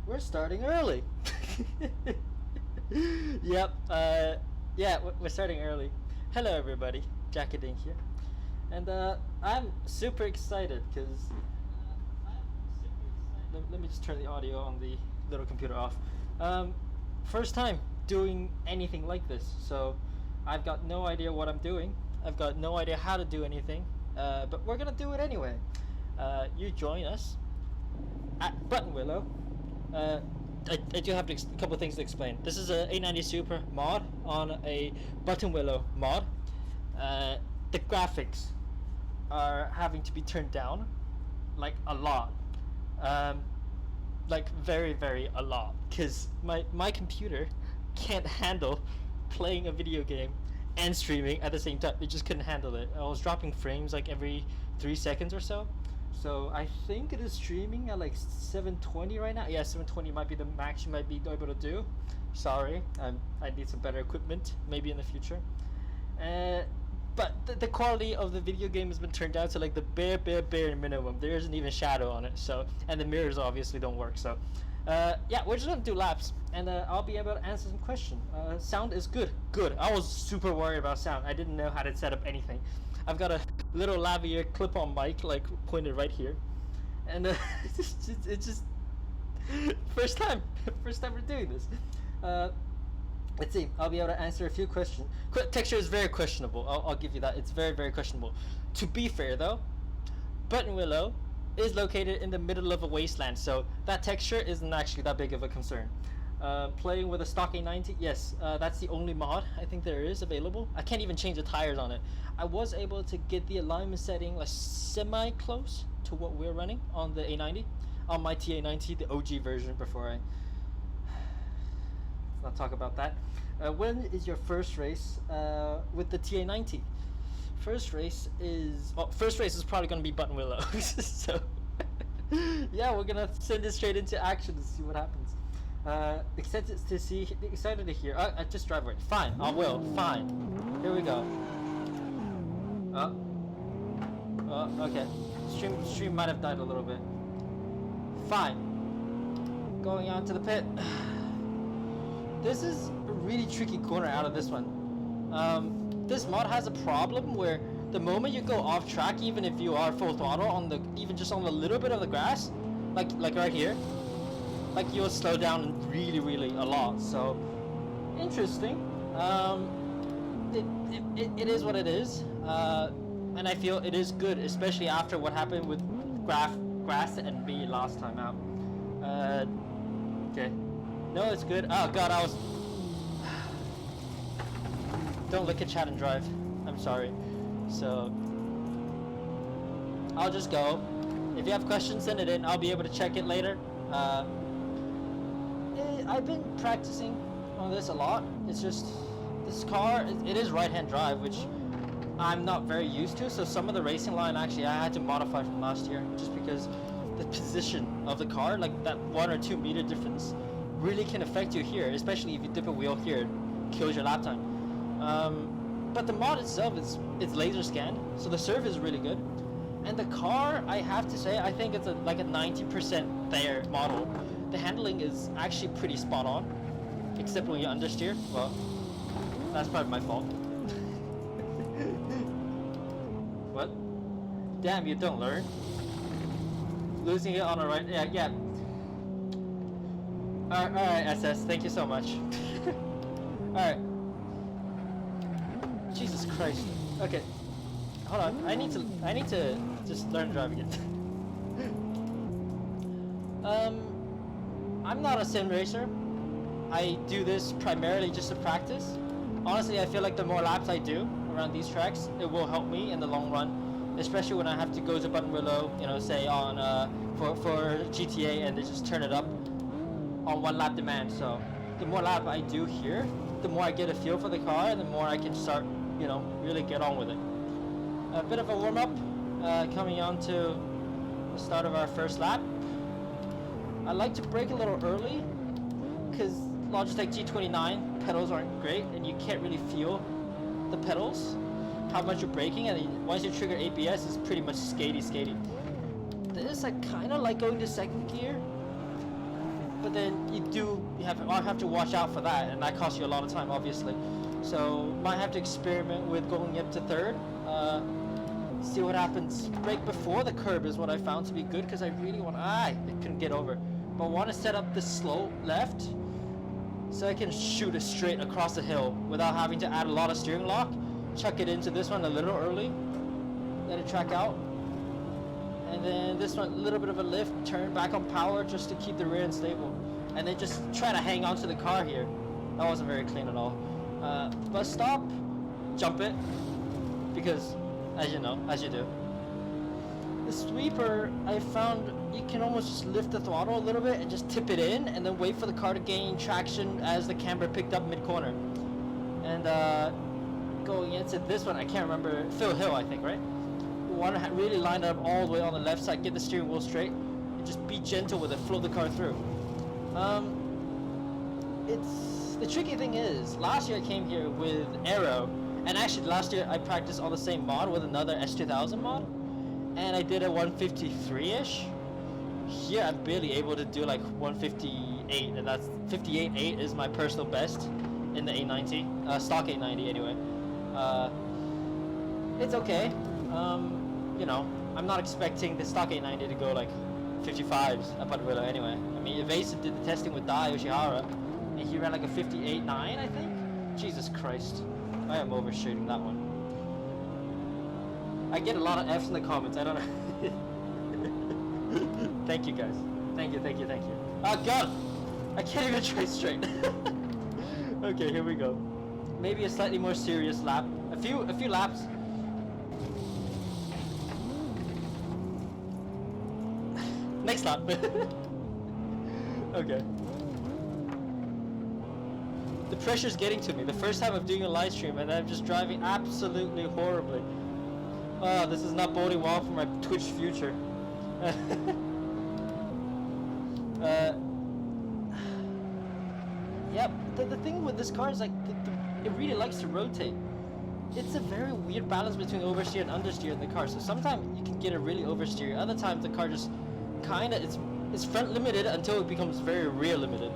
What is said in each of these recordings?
We're starting early. Yep. Yeah, we're starting early. Hello, everybody. Jackading here, and I'm super excited because let me just turn the audio on the little computer off. First time doing anything like this, so I've got no idea what I'm doing. I've got no idea how to do anything, but we're gonna do it anyway. You join us at Buttonwillow. I do have a couple of things to explain. This is a 890 Supra mod on a Buttonwillow mod. The graphics are having to be turned down, like a lot, like very a lot, because my computer can't handle playing a video game and streaming at the same time. It just couldn't handle it. I was dropping frames like every 3 seconds or so. So I think it is streaming at like 720 right now. Yeah, 720 might be the max you might be able to do. Sorry, I need some better equipment maybe in the future. But the quality of the video game has been turned down to like the bare minimum. There isn't even shadow on it. So, and the mirrors obviously don't work. So yeah, we're just gonna do laps, and I'll be able to answer some questions. Sound is good. I was super worried about sound. I didn't know how to set up anything. I've got a little lavalier clip-on mic, like pointed right here, and it's just first time we're doing this. Let's see. I'll be able to answer a few questions. Texture is very questionable. I'll give you that. It's very questionable. To be fair though, Buttonwillow is located in the middle of a wasteland, so that texture isn't actually that big of a concern. Playing with a stock A90, yes, that's the only mod I think there is available. I can't even change the tires on it. I was able to get the alignment setting like semi-close to what we're running on the A90, on my TA90, the OG version, before I... Let's not talk about that. When is your first race with the TA90? First race is probably going to be Buttonwillow. So yeah, we're gonna send it straight into action to see what happens. Excited to hear. I just drive right. Fine, I will. Fine. Here we go. Okay. Stream might have died a little bit. Fine. Going on to the pit. This is a really tricky corner out of this one. This mod has a problem where the moment you go off track, even if you are full throttle on even just on a little bit of the grass, like right here, like you'll slow down really a lot. So interesting. It is what it is, and I feel it is good, especially after what happened with grass and me last time out. Okay, no, it's good. Oh god, I was... Don't look at chat and drive. I'm sorry. So I'll just go. If you have questions, send it in. I'll be able to check it later. I've been practicing on this a lot. It's just this car, it is right-hand drive, which I'm not very used to. So some of the racing line actually I had to modify from last year, just because the position of the car, like that 1 or 2 meter difference, really can affect you here, especially if you dip a wheel here, it kills your lap time. But the mod itself it's laser scanned, so the surf is really good. And the car, I have to say, I think it's like a 90% there model. The handling is actually pretty spot on, except when you understeer. Well, that's probably my fault. What? Damn, you don't learn. Losing it on a right, yeah. Alright, SS, thank you so much. Alright. Jesus Christ. Okay. Hold on. I need to just learn to drive again. I'm not a sim racer. I do this primarily just to practice. Honestly, I feel like the more laps I do around these tracks, it will help me in the long run, especially when I have to go to Buttonwillow, you know, say on for GTA, and they just turn it up on 1 lap demand. So the more lap I do here, the more I get a feel for the car, and the more I can start, you know, really get on with it. A bit of a warm-up coming on to the start of our first lap. I like to brake a little early because Logitech G29 pedals aren't great, and you can't really feel the pedals, how much you're braking, and once you trigger ABS, it's pretty much skatey. This I kind of like going to second gear but then you have to watch out for that, and that costs you a lot of time, obviously. So might have to experiment with going up to third. See what happens. Brake before the curb is what I found to be good, because I really want. I couldn't get over, but I want to set up this slow left so I can shoot it straight across the hill without having to add a lot of steering lock. Chuck it into this one a little early, let it track out, and then this one a little bit of a lift, turn back on power just to keep the rear end stable, and then just try to hang on to the car here. That wasn't very clean at all. Bus stop, jump it, because as you know, as you do. The sweeper, I found you can almost just lift the throttle a little bit and just tip it in, and then wait for the car to gain traction as the camber picked up mid-corner. And going into this one, I can't remember, Phil Hill, I think, right? You want to really line it up all the way on the left side, get the steering wheel straight, and just be gentle with it, flow the car through. The tricky thing is, last year I came here with aero, and actually last year I practiced on the same mod with another S2000 mod, and I did a 153-ish. Here I'm barely able to do like 158, and that's 58.8 is my personal best in the A90, stock A90 anyway. It's okay. You know, I'm not expecting the stock A90 to go like 55s at Buttonwillow anyway. I mean, Evasive did the testing with Dai Yoshihara, and he ran like a 58.9, I think. Jesus Christ, I am overshooting that one. I get a lot of F's in the comments. I don't know. Thank you guys. Thank you. Oh God, I can't even try straight. Okay, here we go. Maybe a slightly more serious lap. A few laps. Next lap. Okay. The pressure's getting to me. The first time I'm doing a live stream and I'm just driving absolutely horribly. Oh, this is not boding well for my Twitch future. Yeah, the thing with this car is like, it really likes to rotate. It's a very weird balance between oversteer and understeer in the car. So sometimes you can get a really oversteer. Other times the car just kind of, it's front limited until it becomes very rear limited.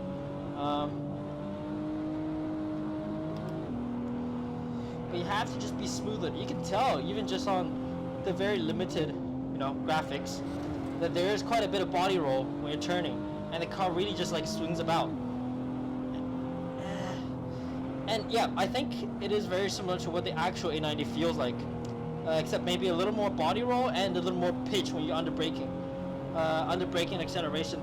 But you have to just be smoother. You can tell, even just on the very limited, you know, graphics, that there is quite a bit of body roll when you're turning, and the car really just like swings about. And yeah, I think it is very similar to what the actual A90 feels like, except maybe a little more body roll and a little more pitch when you're under braking. Under braking acceleration,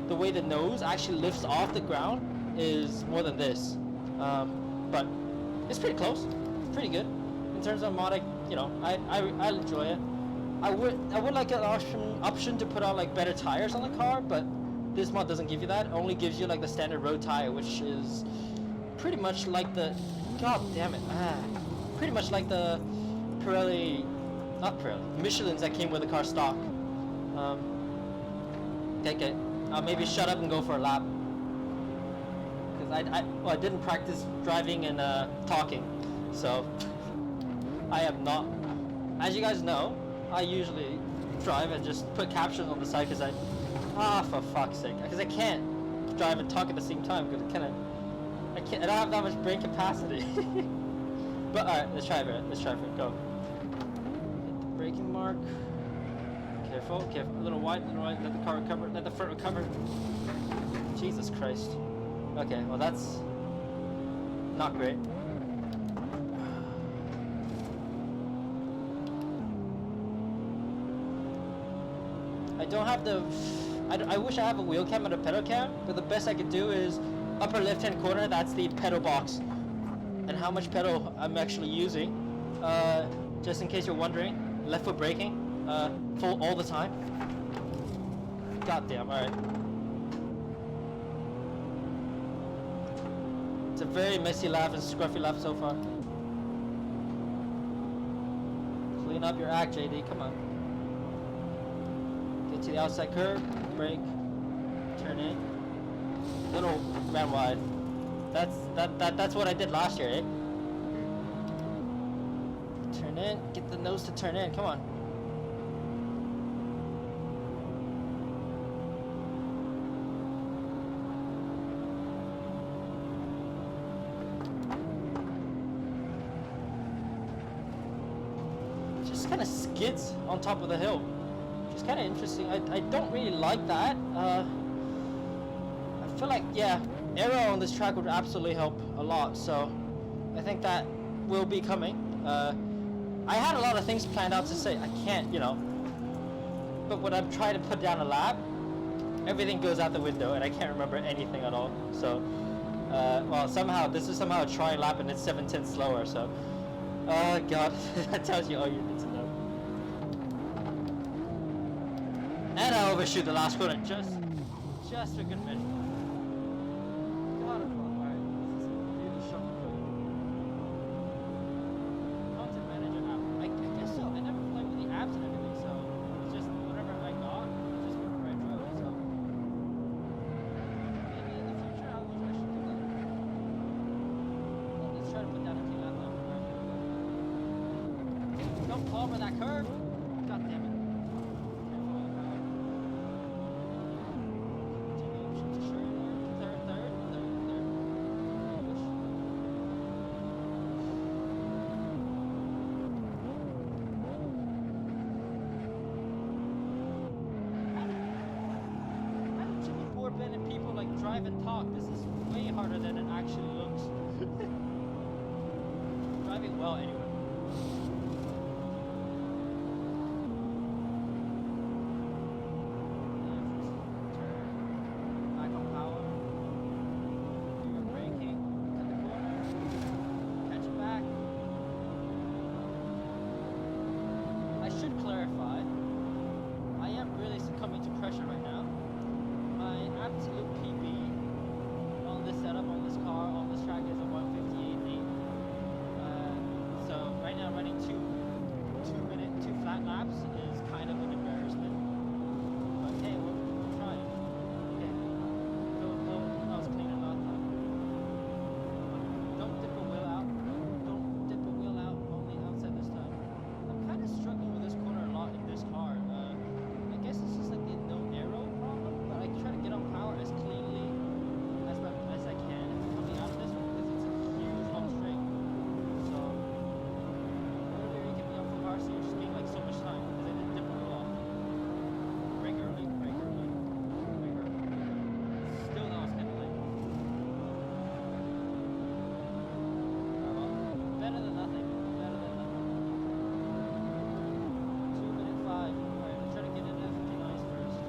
the way the nose actually lifts off the ground is more than this. But it's pretty close, pretty good. In terms of mod, you know, I enjoy it. I would like an option to put on like better tires on the car, but this mod doesn't give you that. It only gives you like the standard road tire, which is pretty much like the, god damn it, pretty much like the Michelin's that came with the car stock. Okay, I'll maybe shut up and go for a lap, because I didn't practice driving and talking, so I am not, as you guys know, I usually drive and just put captions on the side, because for fuck's sake, because I can't drive and talk at the same time, because I don't have that much brain capacity. But alright, let's try for it, go. Hit the braking mark. Careful, a little wide, let the car recover, let the front recover. Jesus Christ. Okay, well that's not great. I don't have I wish I have a wheel cam and a pedal cam, but the best I could do is upper left hand corner, that's the pedal box. And how much pedal I'm actually using, just in case you're wondering, left foot braking, full all the time. God damn, alright. It's a very messy lap and scruffy lap so far. Clean up your act, JD, come on. Get to the outside curve, brake, turn in. Little ran wide. That's what I did last year, eh? Turn in, get the nose to turn in, come on. kind of skids on top of the hill, which is kind of interesting. I don't really like that. I feel like, yeah, aero on this track would absolutely help a lot, so I think that will be coming. I had a lot of things planned out to say. I can't, you know, but when I'm trying to put down a lap, everything goes out the window and I can't remember anything at all. So, well, somehow, this is somehow a try lap and it's 7/10 slower, so, oh god, that tells you all you need to know. And I overshoot the last corner, just for good measure. God, alright, this is really shocking. Content manager app, I guess so, I never played with the apps and everything, so it's just whatever I got, just whatever I drove, so. Maybe in the future I should do that. Well, let's try to put down a few lap now. Don't fall over that curve! God damn it. And people like drive and talk. This is way harder than it actually looks. Driving well anyway. Back on power. We were braking. Cut the corner. Catch it back. I should clarify. I am really succumbing to pressure right now. My absolute PB on this setup, on this car, on this track is a 158.8. So right now running two flat laps is kind of an embarrassment. But hey, we'll try it. Okay. That was clean enough. Don't dip a wheel out. Don't dip a wheel out only outside this time. I'm kind of struggling with this corner a lot in this car. I guess it's just like the no aero problem. I try to get on power as cleanly as I can coming out of this one because it's a huge long straight. So earlier you can be on full power, so you're just getting like so much time because I didn't dip it off. Brake early, brake early, brake early. Still that was kind of late. Well, better than nothing. Better than nothing. 2:05. Alright, let's try to get into 59s first.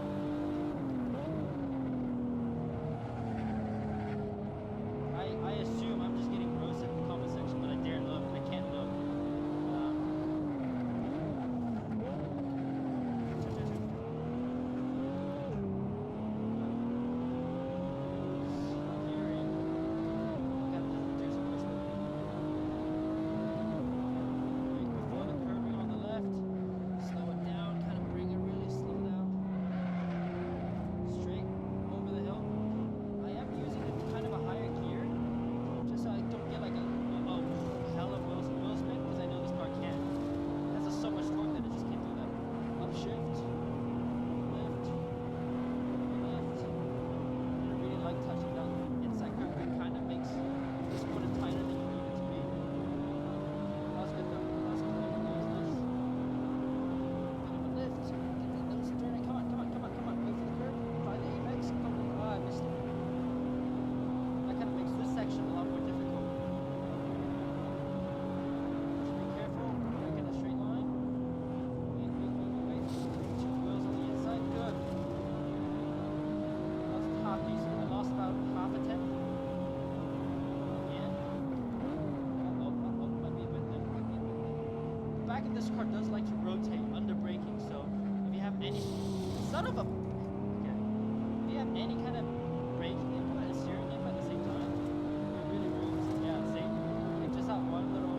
I assume I'm just getting roasted in the comment section, but I daren't look. I can't look. Hearing. Gotta do some listening. Right before the curving on the left. Slow it down, kind of bring it really slow down. Straight over the hill. I am using kind of a higher gear, just so I don't get like a hell of wheel spin, because I know this car can't. It has so much torque that it just can't do that. Upshift, lift, lift. I really like touching down the inside curve. It kind of makes this corner tighter than you need it to be. That was good though. That was clear. That was nice. Bit of a lift. Let us turn it. Come on. Wait for the curve. Find the apex. Come on. Oh, I missed it. That kind of makes this section a lot more difficult. Just be careful. Break in a straight line. Wait. Two wheels on the inside. Good. That was half decent. I lost about half a tenth. Again. Might be a bit there. The back of this car does like to rotate under braking, so if you have any son of a okay. If you have any kind of braking input and steering input at the same time, it really ruins it. Yeah, same. Like just that one little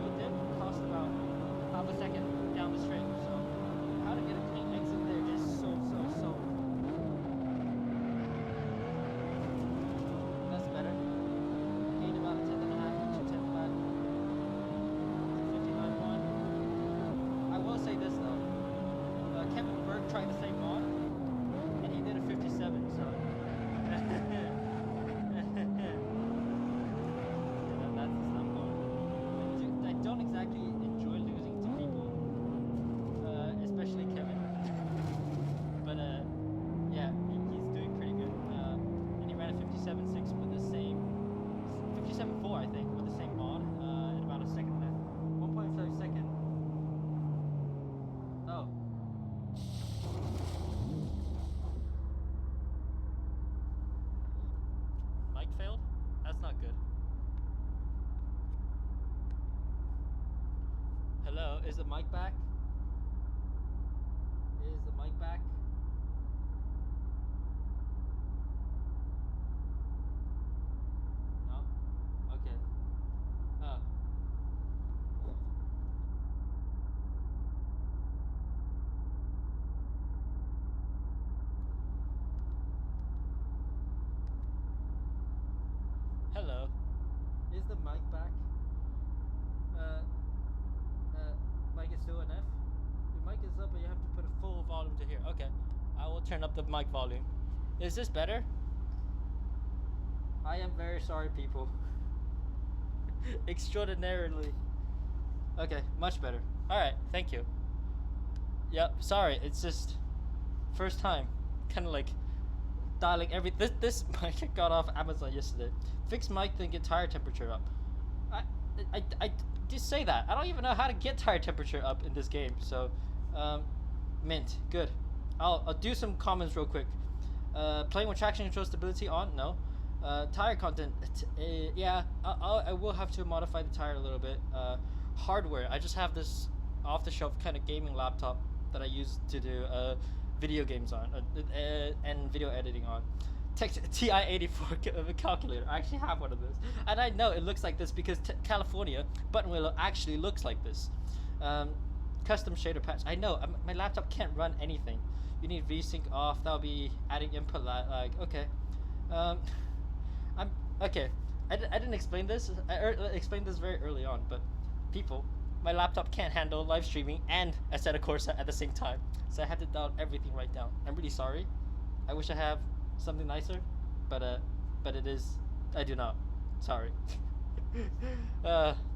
wheel dip cost about half a second down the straight. So how to get a clean exit there is so. That's better. Gained about a tenth and a half, 2/10 back. 59.1. I will say this though. Kevin Berg tried the same mod. Is the mic back? Is the mic back? No? Okay. Oh. Hello. Is the mic back? Mic is still enough? Your mic is up, but you have to put a full volume to hear. Okay. I will turn up the mic volume. Is this better? I am very sorry, people. Extraordinarily. Okay, much better. Alright, thank you. Yep, sorry, it's just first time. Kinda like dialing this mic I got off Amazon yesterday. Fixed mic, then get tire temperature up. I just say that. I don't even know how to get tire temperature up in this game. So, mint, good. I'll do some comments real quick. Playing with traction control stability on? No. Tire content, yeah. I will have to modify the tire a little bit. Hardware, I just have this off-the-shelf kind of gaming laptop that I use to do video games on and video editing on. TA90 calculator. I actually have one of those, and I know it looks like this because California Buttonwillow actually looks like this. Custom shader patch. I know my laptop can't run anything. You need VSync off. That'll be adding input lag. Okay. I'm okay. I didn't explain this. I explained this very early on, but people, my laptop can't handle live streaming and Assetto Corsa at the same time, so I had to dial everything right down. I'm really sorry. I wish I have something nicer, but it is. I do not. Sorry.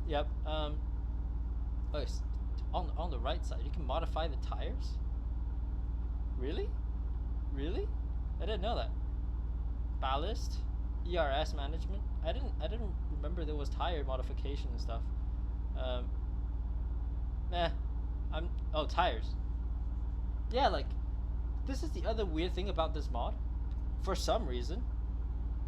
Yep. Oh, it's on the right side, you can modify the tires. Really? Really? I didn't know that. Ballast, ERS management. I didn't remember there was tire modification and stuff. Oh, tires. Yeah, like, this is the other weird thing about this mod. For some reason,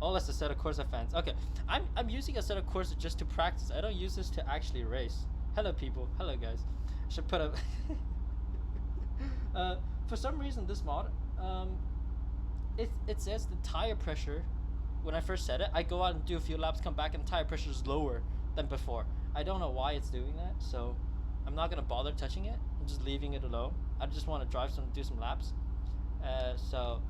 all us Assetto Corsa fans. Okay, I'm using Assetto Corsa just to practice. I don't use this to actually race. Hello, people. Hello, guys. I should put a. For some reason, this mod, it says the tire pressure. When I first set it, I go out and do a few laps, come back, and tire pressure is lower than before. I don't know why it's doing that, so I'm not gonna bother touching it. I'm just leaving it alone. I just want to do some laps. So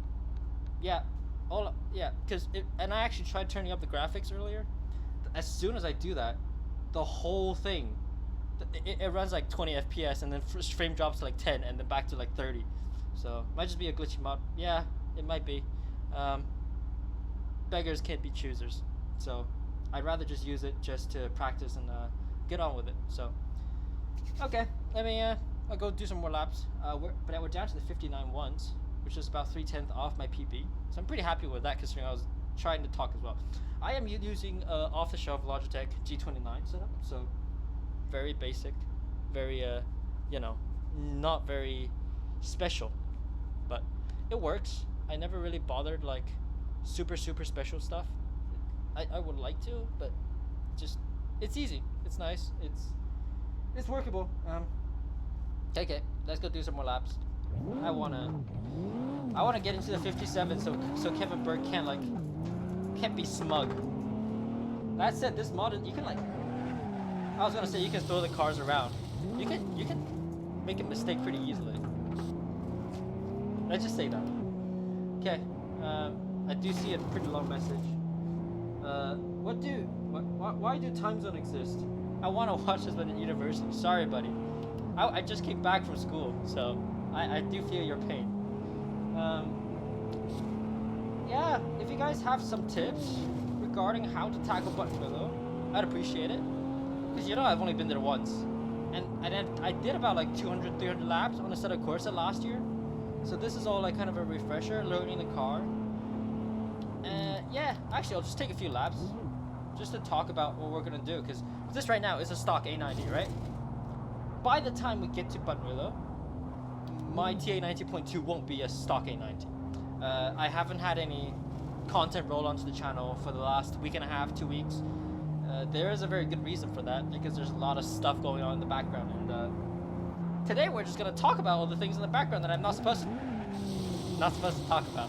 yeah, and I actually tried turning up the graphics earlier. As soon as I do that, the whole thing, it runs like 20 FPS, and then frame drops to like 10, and then back to like 30. So might just be a glitchy mod. Yeah, it might be. Beggars can't be choosers, so I'd rather just use it just to practice and get on with it. So okay, let me I'll go do some more laps. We're down to the 59 ones, which is about 3/10 off my PB. So I'm pretty happy with that, considering I was trying to talk as well. I am using off-the-shelf Logitech G29 setup, so very basic, very not very special, but it works. I never really bothered like super special stuff. I would like to, but just it's easy, it's nice, it's workable. Okay, let's go do some more laps. I wanna get into the 57, so Kevin Burke can't be smug. That said, this mod, you can I was gonna say you can throw the cars around. You can make a mistake pretty easily. Let's just say that. Okay. I do see a pretty long message. Why do time zone exist? I want to watch this at university. Sorry, buddy. I just came back from school, so I do feel your pain. Yeah, if you guys have some tips regarding how to tackle Buttonwillow, I'd appreciate it. Because I've only been there once. And I did about like 200, 300 laps on Assetto Corsa last year. So this is all like kind of a refresher, learning the car. Yeah, actually I'll just take a few laps just to talk about what we're going to do, because this right now is a stock A90, right? By the time we get to Buttonwillow, my TA90.2 won't be a stock A90. I haven't had any content roll onto the channel for the last week and a half, 2 weeks. There is a very good reason for that, because there's a lot of stuff going on in the background, and today we're just gonna talk about all the things in the background that I'm not supposed to talk about.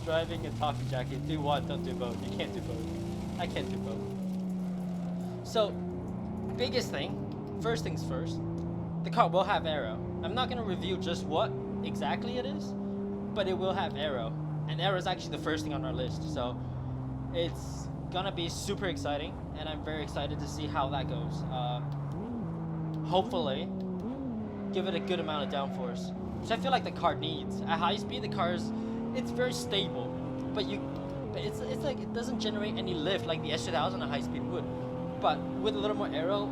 Driving and talking, Jackie. Do one, don't do both. You can't do both. I can't do both. So, biggest thing, first things first, the car will have aero. I'm not gonna review just what exactly it is, but it will have aero. And aero is actually the first thing on our list. So, it's gonna be super exciting, and I'm very excited to see how that goes. Hopefully, give it a good amount of downforce, which I feel like the car needs. At high speed, the car's it's very stable, but it's like it doesn't generate any lift like the S2000 at high speed would. But with a little more aero,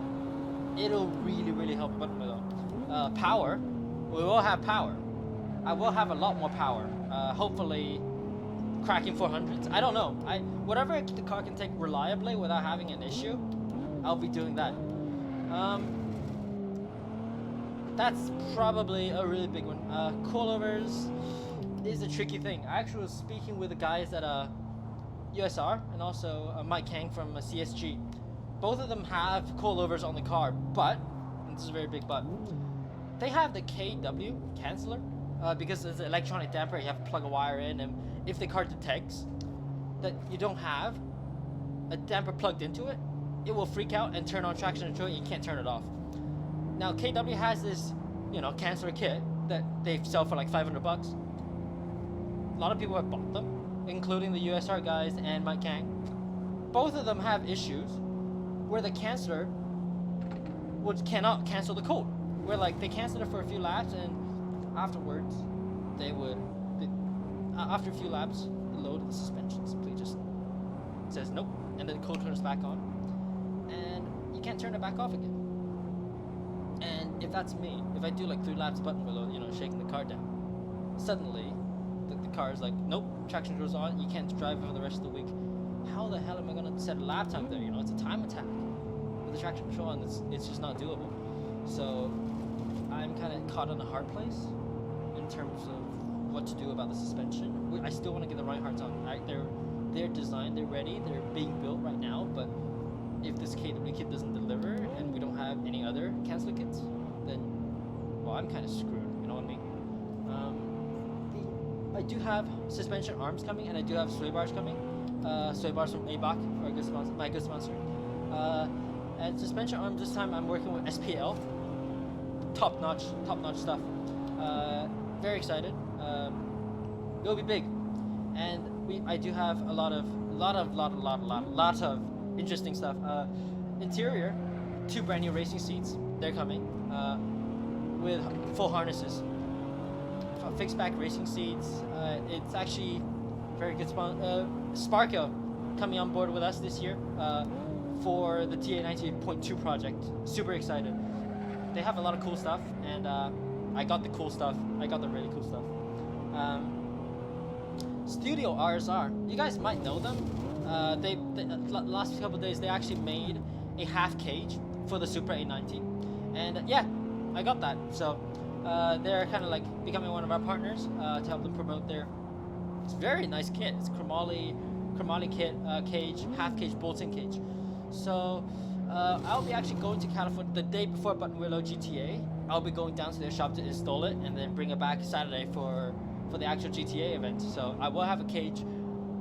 it'll really help Buttonwillow. Power, we will have power. I will have a lot more power. Hopefully, cracking 400s. I don't know. Whatever the car can take reliably without having an issue, I'll be doing that. That's probably a really big one. Coilovers is a tricky thing. I actually was speaking with the guys at USR and also Mike Kang from CSG. Both of them have coilovers on the car, but, and this is a very big but, they have the KW canceller because it's an electronic damper. You have to plug a wire in, and if the car detects that you don't have a damper plugged into it, it will freak out and turn on traction control, and you can't turn it off. Now KW has this, canceller kit that they sell for like $500. A lot of people have bought them, including the USR guys and Mike Kang. Both of them have issues where the canceller cannot cancel the code. Where like they cancel it for a few laps, and afterwards after a few laps, the load of the suspension simply just says nope, and then the code turns back on, and you can't turn it back off again. And if that's me, if I do like 3 laps Buttonwillow, shaking the car down, suddenly the car is like, nope, traction goes on, you can't drive for the rest of the week. How the hell am I gonna set a lap time there? It's a time attack with the traction control, and it's just not doable. So I'm kind of caught on a hard place in terms of what to do about the suspension. I still want to get the right hard time. They're designed, they're ready, they're being built right now, but if this KW kit doesn't deliver and we don't have any other canceller kits, then, well, I'm kind of screwed, you know what I mean? I do have suspension arms coming, and I do have sway bars coming. Sway bars from ABOC, my good sponsor. And suspension arms this time I'm working with SPL. Top notch stuff. Very excited. It'll be big, and I do have a lot of interesting stuff. Interior, 2 brand new racing seats. They're coming with full harnesses. Fixed back racing seats. It's actually very good Sparko coming on board with us this year for the TA90.2 project. Super excited. They have a lot of cool stuff, and I got the cool stuff. I got the really cool stuff. Studio RSR. You guys might know them. They last couple of days they actually made a half cage for the Supra A90, and yeah, I got that. So they're kind of like becoming one of our partners to help them promote their. It's a very nice kit. It's chromoly kit cage, half cage, bolt-in cage. So I'll be actually going to California the day before Buttonwillow GTA. I'll be going down to their shop to install it and then bring it back Saturday for the actual GTA event. So I will have a cage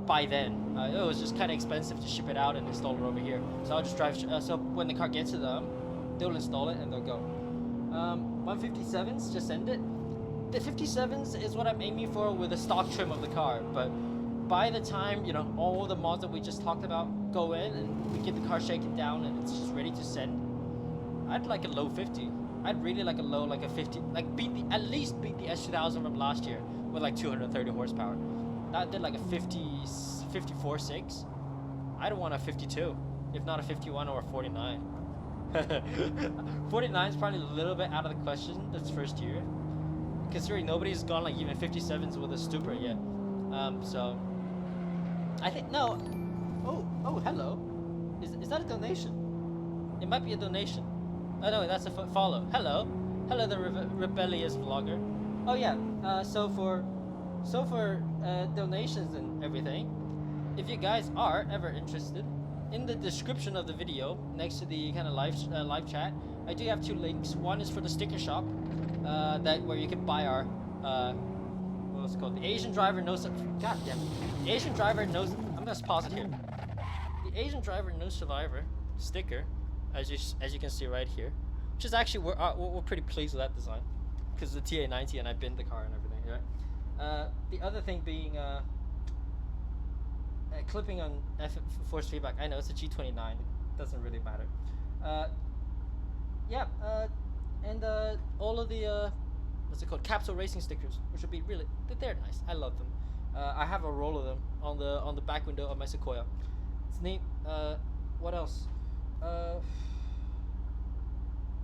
by then. It was just kind of expensive to ship it out and install it over here. So I'll just drive. So when the car gets to them, they'll install it and they'll go. 157s, just send it. The 57s is what I'm aiming for with the stock trim of the car, but by the time all the mods that we just talked about go in and we get the car shaken down and it's just ready to send, I'd like a low 50. I'd really like a low, like a 50, like at least beat the S2000 from last year with like 230 horsepower. That did like a 54.6. I don't want a 52, if not a 51 or a 49. 49 is probably a little bit out of the question this first year, considering nobody's gone like even 57s with a Supra yet. So I think no. Oh, hello. Is that a donation? It might be a donation. Oh no, that's a follow. Hello, the rebellious vlogger. Oh yeah. So for donations and everything, if you guys are ever interested in the description of the video, next to the kind of live chat, I do have 2 links. One is for the sticker shop, where you can buy our what's it called? The Asian driver knows. God damn it! The Asian driver knows. I'm gonna pause it here. The Asian driver no survivor sticker, as you can see right here, which is actually we're pretty pleased with that design, because the TA90 and I binned the car and everything, right? The other thing being clipping on force feedback. I know it's a G29. It doesn't really matter. Yeah. And all of the what's it called? Capsule racing stickers, which would be really, they're nice. I love them. I have a roll of them on the back window of my Sequoia. It's neat. What else?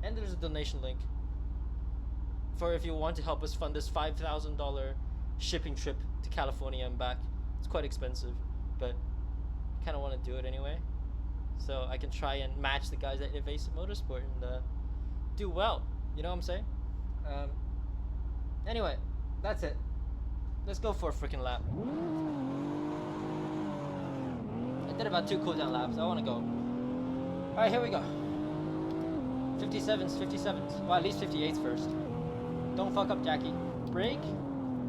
And there's a donation link for if you want to help us fund this $5,000 shipping trip to California and back. It's quite expensive, but I kind of want to do it anyway, so I can try and match the guys at Evasive Motorsport and do well. You know what I'm saying? Anyway, that's it. Let's go for a freaking lap. I did about 2 cooldown laps. I want to go. Alright, here we go. 57s. Well, at least 58s first. Don't fuck up, Jackie. Brake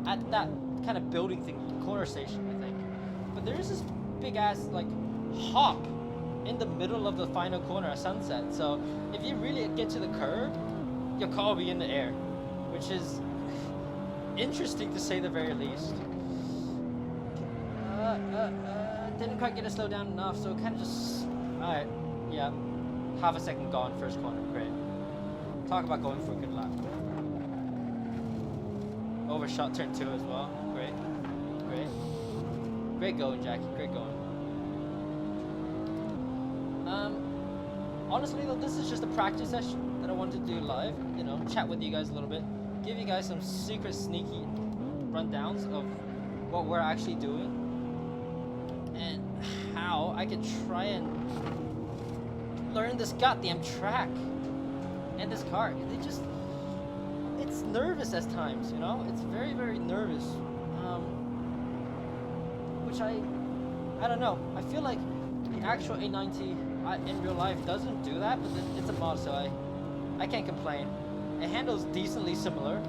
at that kind of building thing, corner station, I think. But there is this big ass, like, hop in the middle of the final corner at Sunset. So if you really get to the curb, your car will be in the air, which is interesting to say the very least. Didn't quite get it slowed down enough, so kind of just... Alright, yeah. Half a second gone, first corner, great. Talk about going for a good lap. Overshot turn 2 as well, great. Great going, Jackie, great going. Honestly though, this is just a practice session that I wanted to do live, you know, chat with you guys a little bit, give you guys some secret sneaky rundowns of what we're actually doing and how I can try and learn this goddamn track and this car. It's nervous at times, you know, it's very, very nervous, which I don't know, I feel like the actual A90 in real life doesn't do that, but then it's a mod, so I can't complain. It handles decently similar.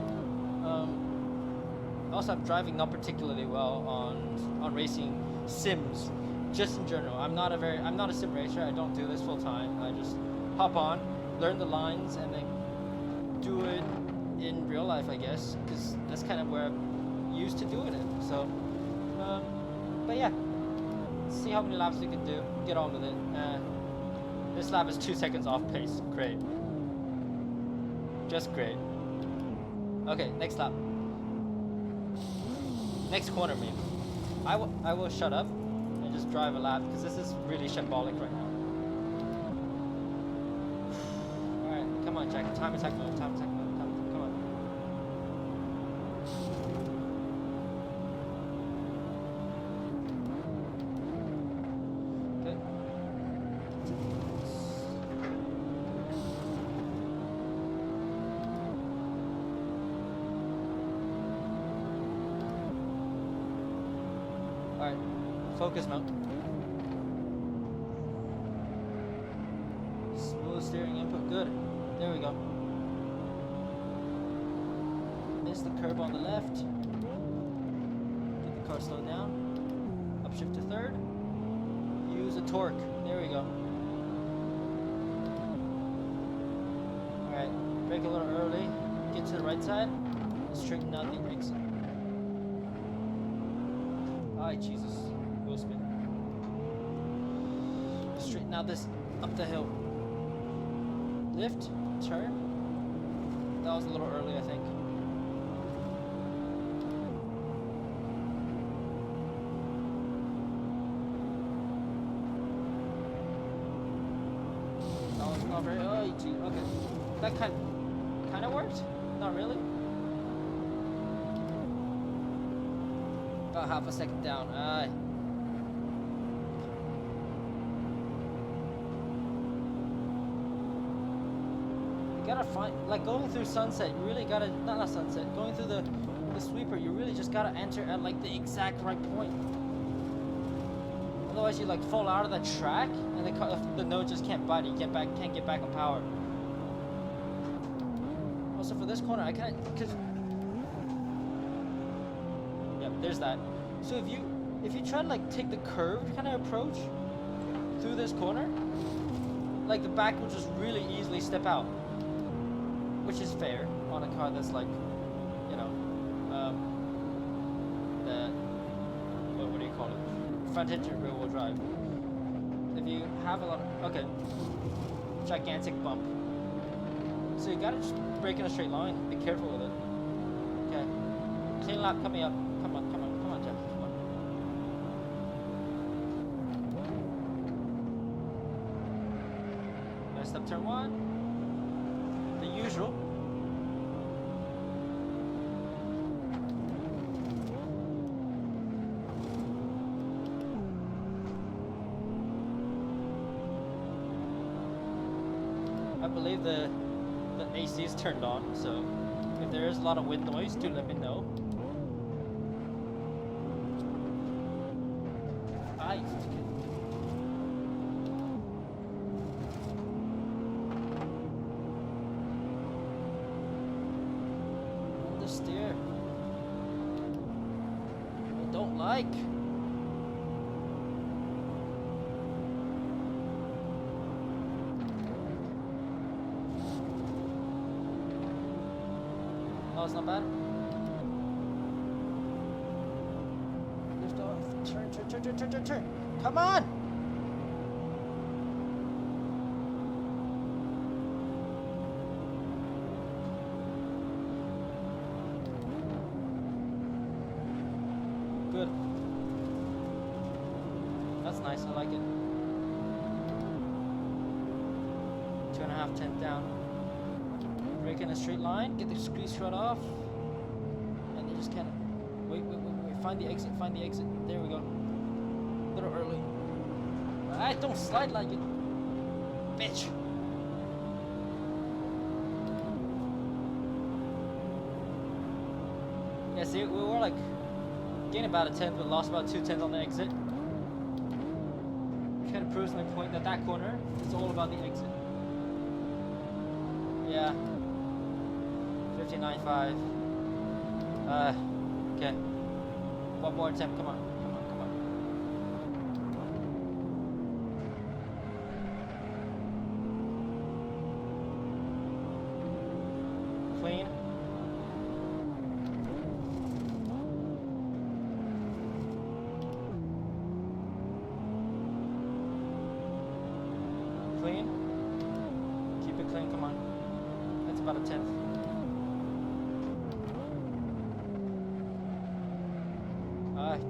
Also, I'm driving not particularly well on racing sims, just in general. I'm not a sim racer. I don't do this full time. I just hop on, learn the lines, and then do it in real life, I guess, because that's kind of where I'm used to doing it. So, but yeah, see how many laps we can do. Get on with it. This lap is 2 seconds off pace. Great. Just great. Okay, next lap. Next corner, maybe. I will shut up and just drive a lap, because this is really shambolic right now. Alright, come on, Jack. Time attack mode. Come on. Alright, focus mode. Smooth steering input, good. There we go. Missed the curb on the left. Get the car slowed down. Upshift to third. Use a torque. There we go. Alright, brake a little early. Get to the right side. Straighten out the exit. Ay, Jesus. Wheel spin. Straighten out this up the hill. Lift, turn. That was a little early, I think. That was not very. Oh, gee. Okay. That kind of worked. Not really. About half a second down. You gotta find, like, going through Sunset, you really gotta, not Sunset, going through the sweeper, you really just gotta enter at, like, the exact right point. Otherwise, you like fall out of the track, and the node just can't bite. You can't get back on power. Also, for this corner, I can't, cause yep, there's that. So if you try to like take the curved kind of approach through this corner, like the back will just really easily step out, which is fair on a car that's like, you know, what do you call it? Front engine rear wheel drive. If you have a lot of, okay, gigantic bump. So you gotta just brake in a straight line. Be careful with it. Okay. Clean lap coming up. Come on, Jeff. Come on. Messed up turn 1. The usual. I believe the AC is turned on, so if there is a lot of wind noise, do let me know. The steer. I don't like. Oh, it's not bad. Lift off. Turn. Come on! Good. That's nice, I like it. 2.5 tenths down. Brake in a straight line, get the squeeze shot off, and then just kind of wait. Find the exit. There we go. A little early. Alright, don't slide like it, bitch. Yeah, see, we were like gained about a tenth, but lost about 2 tenths on the exit. Kind of proves my point that that corner is all about the exit. Yeah. 59.5. Okay. One more attempt. Come on. Clean. Clean. Keep it clean. Come on. That's about a tenth.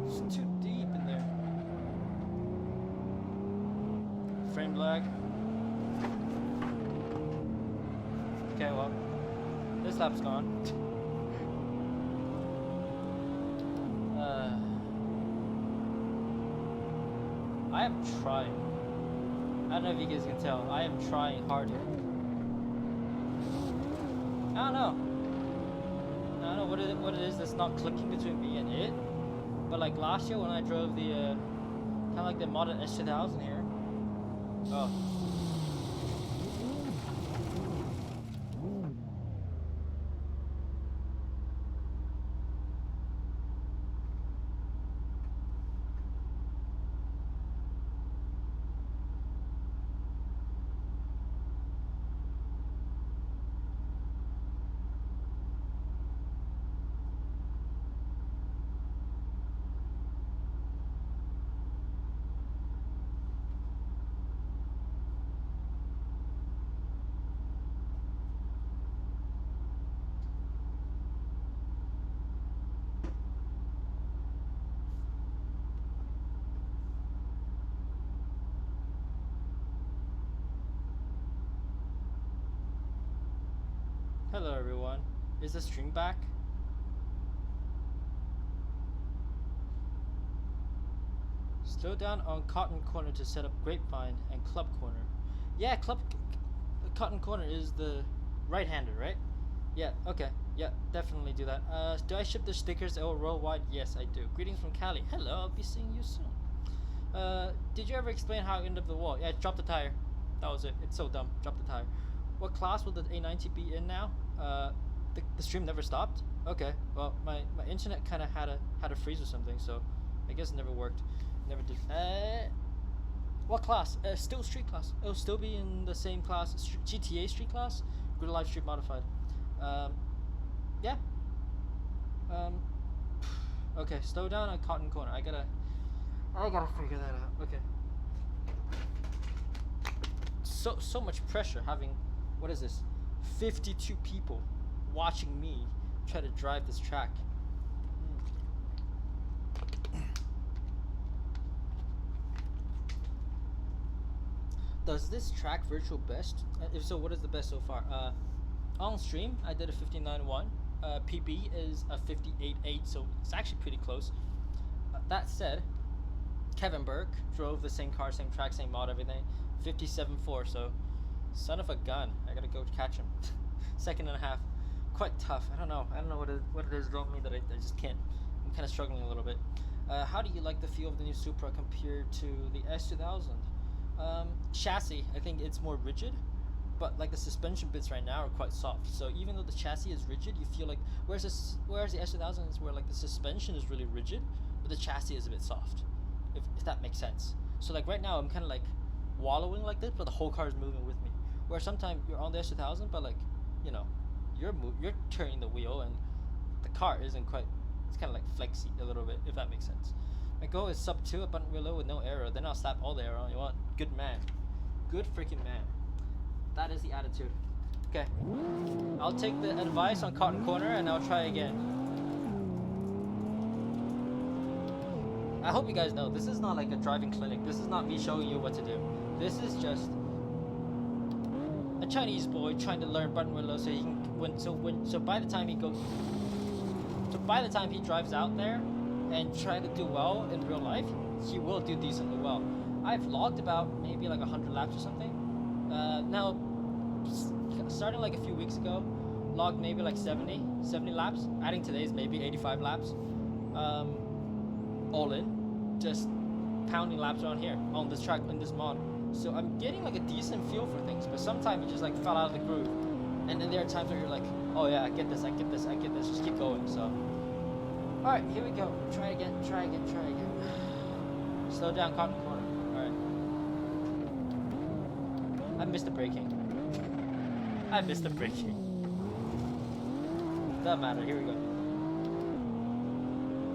It's too deep in there. Frame lag. Okay, well, this lap's gone. I am trying. I don't know if you guys can tell. I am trying hard here. I don't know what it is that's not clicking between me and it. But like last year when I drove the kind of like the modern S2000 here. Oh. Hello everyone, is the stream back? Slow down on Cotton Corner to set up Grapevine and Club Corner. Yeah, Cotton Corner is the right-hander, right? Yeah, okay, yeah, definitely do that. Do I ship the stickers all worldwide? Yes, I do. Greetings from Cali. Hello, I'll be seeing you soon. Did you ever explain how it ended up the wall? Yeah, drop the tire. That was it. It's so dumb. Drop the tire. What class will the A90 be in now? The stream never stopped. Okay. Well, my internet kind of had a freeze or something, so I guess it never worked. Never did. What class? Still street class. It'll still be in the same class. GTA street class. Good live street modified. Yeah. Okay. Slow down on Cotton Corner. I gotta figure that out. Okay. So much pressure having, what is this? 52 people watching me try to drive this track. Does this track virtual best? If so, what is the best so far? On stream, I did a 59.1. PB is a 58.8, so it's actually pretty close. That said, Kevin Burke drove the same car, same track, same mod, everything. 57.4, so son of a gun. I gotta go catch him. Second and a half. Quite tough. I don't know what it is about me that I just can't. I'm kind of struggling a little bit. How do you like the feel of the new Supra compared to the S2000? Chassis, I think it's more rigid, but like the suspension bits right now are quite soft. So even though the chassis is rigid, you feel like whereas the S2000 is where like the suspension is really rigid, but the chassis is a bit soft. If that makes sense. So like right now I'm kind of like wallowing like this, but the whole car is moving with me. Where sometimes you're on the S2000, but like, you know, you're turning the wheel and the car isn't quite. It's kind of like flexy a little bit, if that makes sense. My goal is sub 2 at Buttonwillow with no aero. Then I'll slap all the aero on you want. Good man. Good freaking man. That is the attitude. Okay. I'll take the advice on Cotton Corner and I'll try again. I hope you guys know this is not like a driving clinic. This is not me showing you what to do. This is just a Chinese boy trying to learn Buttonwillow so he can so by the time he drives out there and try to do well in real life, he will do decently well. I've logged about maybe like 100 laps or something. Now, starting like a few weeks ago, logged maybe like 70 laps. Adding today's maybe 85 laps. All in, just pounding laps around here on this track in this mod. So I'm getting like a decent feel for things, but sometimes you just like fell out of the groove. And then there are times where you're like, oh yeah, I get this, just keep going. So alright, here we go. Try again. Slow down, Cotton Corner. Alright. I missed the braking. Doesn't matter, here we go.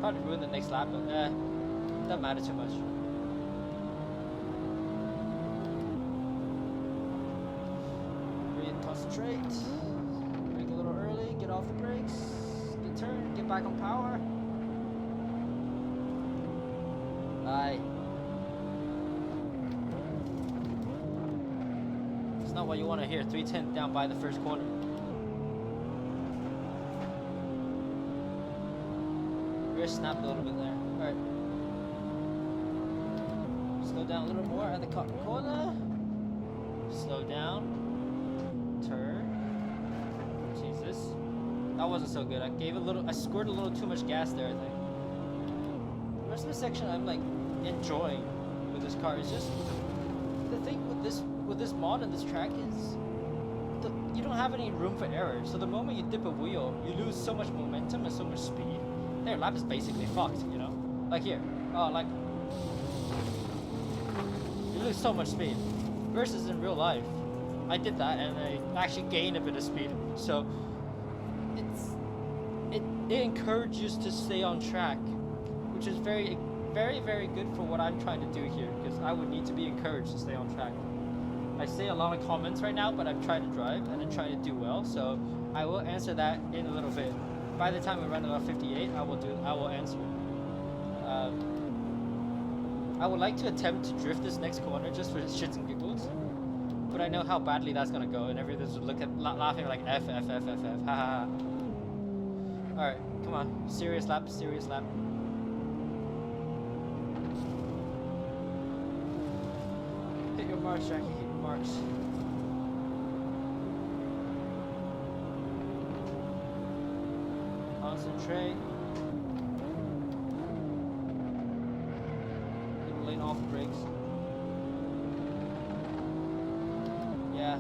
Probably ruin the next lap, but doesn't matter too much. Breathe, concentrate. Brake a little early, get off the brakes. Get turned, get back on power. Aye. It's not what you want to hear. 310 down by the first corner. Rear snapped a little bit there. Alright. Slow down a little more at the Cotton Corner. Slow down. Turn. Jesus. That wasn't so good. I squirted a little too much gas there, I think. The rest of the section I'm like enjoying with this car. Is just the thing with this mod and this track is you don't have any room for error. So the moment you dip a wheel, you lose so much momentum and so much speed. Their lap is basically fucked, you know? Like here. Oh, like you lose so much speed. Versus in real life, I did that and I actually gained a bit of speed. So it encourages to stay on track, which is very, very, very good for what I'm trying to do here, because I would need to be encouraged to stay on track. I say a lot of comments right now, but I'm trying to drive and I'm trying to do well, so I will answer that in a little bit. By the time we run about 58, I will answer. I would like to attempt to drift this next corner just for shits and giggles, but I know how badly that's gonna go, and everyone's laughing like F, ha ha ha. Alright, come on, serious lap. Hit your marks, Jackie, hit your marks. Concentrate. Little laying off the brakes. Yeah,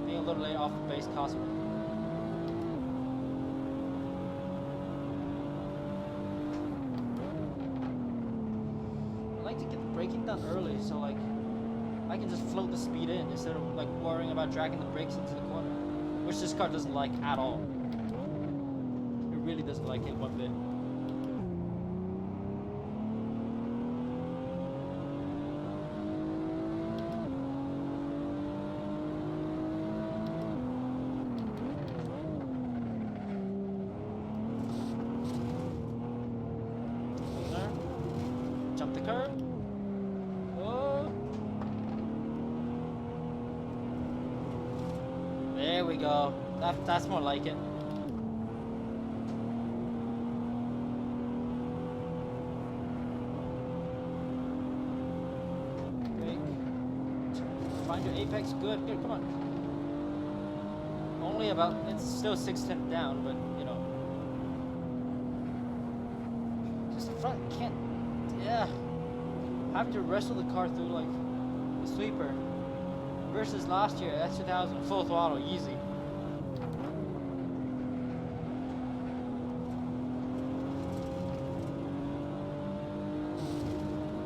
being a little late off the base cost me. I like to get the braking done early, so like I can just float the speed in instead of like worrying about dragging the brakes into the corner, which this car doesn't like at all. It really doesn't like it one bit. Jump the curb. Oh. There we go. That's more like it. Brake. Find your apex. Good, good, come on. Only about, it's still 6/10 down, but you know. Just the front can't. Yeah, having to wrestle the car through like the sweeper versus last year at 2000 full throttle easy.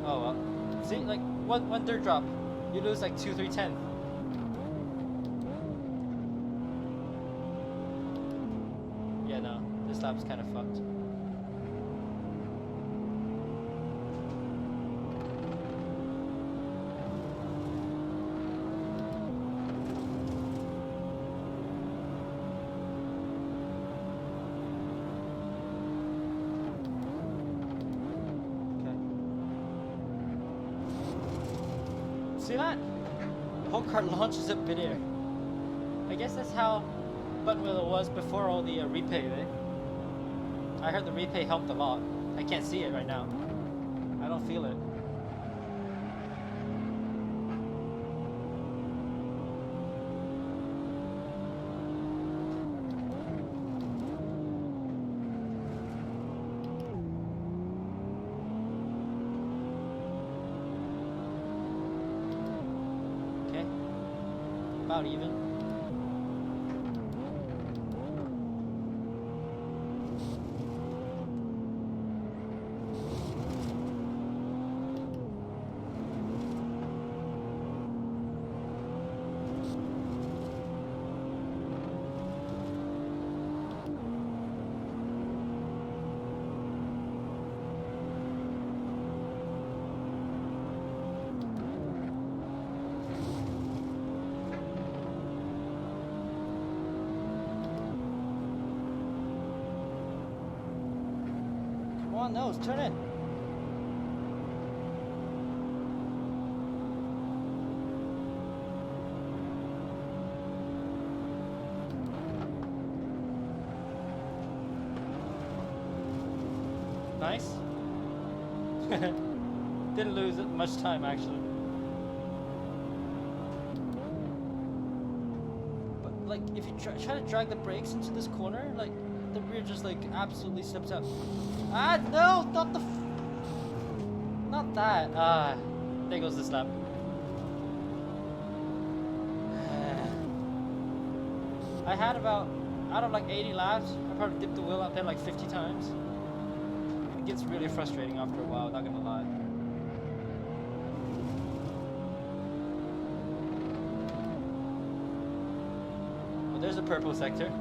Oh well, see, like one dirt drop, you lose like 2/3. Yeah, no, this lap's kind of fucked. See that? The whole car launches up midair. I guess that's how Buttonwillow was before all the repay, eh? I heard the repay helped a lot. I can't see it right now. I don't feel it. About even. Come on, nose, turn in. Nice. Didn't lose much time actually. But like, if you try to drag the brakes into this corner, like the rear just like absolutely slips out. Ah no, not the. Not that. Ah, there goes the slap. I had about, out of like 80 laps, I probably dipped the wheel out there like 50 times. It gets really frustrating after a while, not gonna lie. Oh, there's a purple sector.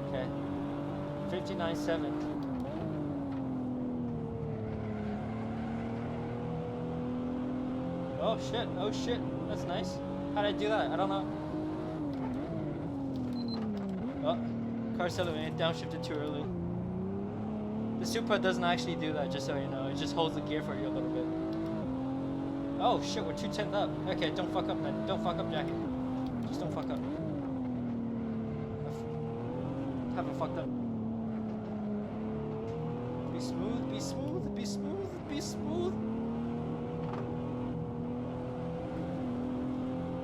Okay. 59.7. Oh shit, oh shit. That's nice. How'd I do that? I don't know. Oh, car accelerated, downshifted too early. The Supra doesn't actually do that, just so you know. It just holds the gear for you a little bit. Oh shit, we're 210 up. Okay, don't fuck up, man. Don't fuck up, Jackie. Just don't fuck up. I haven't fucked up. Be smooth, be smooth, be smooth, be smooth.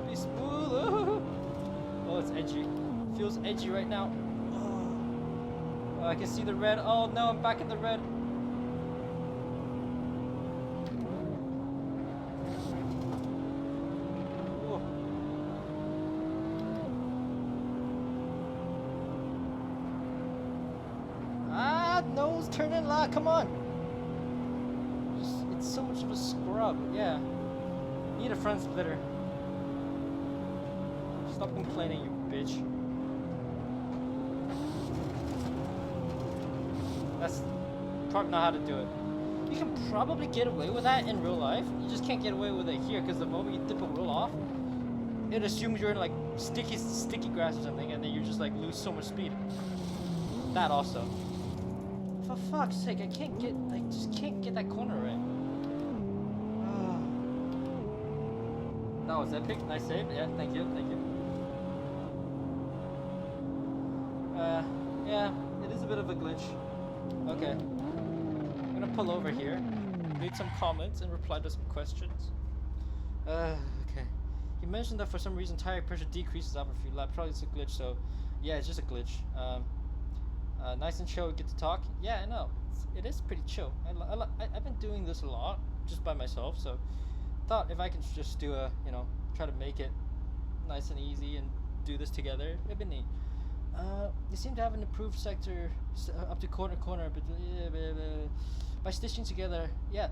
Be smooth. Oh, it's edgy. Feels edgy right now. Oh, I can see the red. Oh no, I'm back in the red. nose, turn in la, come on. It's so much of a scrub, yeah. Need a front splitter. Stop complaining, you bitch. That's probably not how to do it. You can probably get away with that in real life. You just can't get away with it here because the moment you dip a wheel off, it assumes you're in like sticky grass or something, and then you just like lose so much speed. That also. For fuck's sake, I just can't get that corner right. That was epic. Nice save. Yeah, thank you. Yeah, it is a bit of a glitch. Okay. I'm gonna pull over here, read some comments, and reply to some questions. Okay. He mentioned that for some reason tire pressure decreases after a few laps. Probably it's a glitch, so yeah, it's just a glitch. Nice and chill, get to talk. Yeah, I know. It is pretty chill. I've been doing this a lot, just by myself, so thought if I can just do a, try to make it nice and easy and do this together, it'd be neat. You seem to have an improved sector up to corner, but by stitching together, yeah.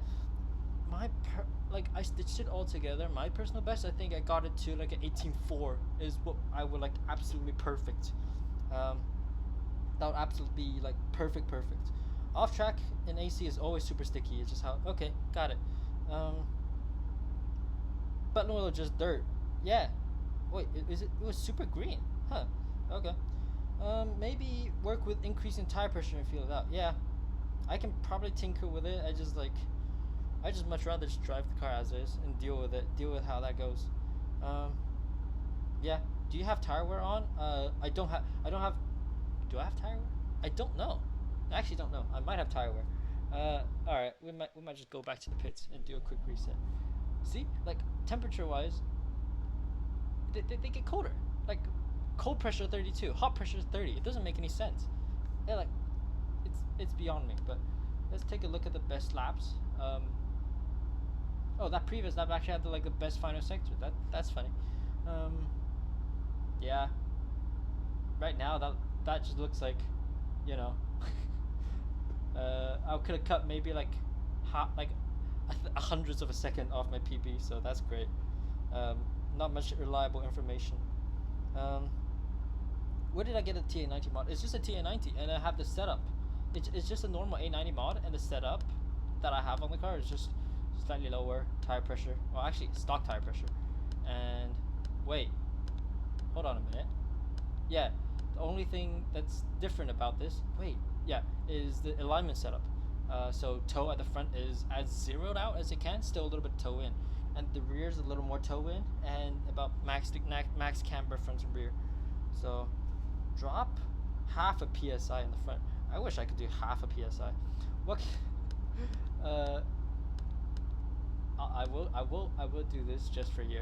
I stitched it all together. My personal best, I think I got it to like an 18.4 is what I would like absolutely perfect. That would absolutely be like perfect. Off track in AC is always super sticky. It's just how, okay, got it. Buttonwillow just dirt. Yeah. Wait, it was super green. Huh. Okay. Maybe work with increasing tire pressure and feel it out. Yeah. I can probably tinker with it. I just much rather just drive the car as is and deal with it. Deal with how that goes. Yeah. Do you have tire wear on? I don't have. Do I have tire wear? I don't know. I actually don't know. I might have tire wear. All right. We might just go back to the pits and do a quick reset. See, like temperature wise, they get colder. Like cold pressure 32, hot pressure 30. It doesn't make any sense. Yeah, like it's beyond me. But let's take a look at the best laps. Oh, that previous lap actually had the best final sector. That's funny. Yeah. Right now that just looks like, I could have cut maybe like hundreds of a second off my PB, so that's great. Not much reliable information. Where did I get a TA90 mod? It's just a TA90, and I have the setup. It's just a normal A90 mod, and the setup that I have on the car is just slightly lower tire pressure. Well, actually, stock tire pressure. And wait, hold on a minute. Yeah, the only thing that's different about this, is the alignment setup. So toe at the front is as zeroed out as it can, still a little bit toe in, and the rear is a little more toe in, and about max camber front and rear. So drop half a psi in the front. I wish I could do half a psi. What? I will do this just for you.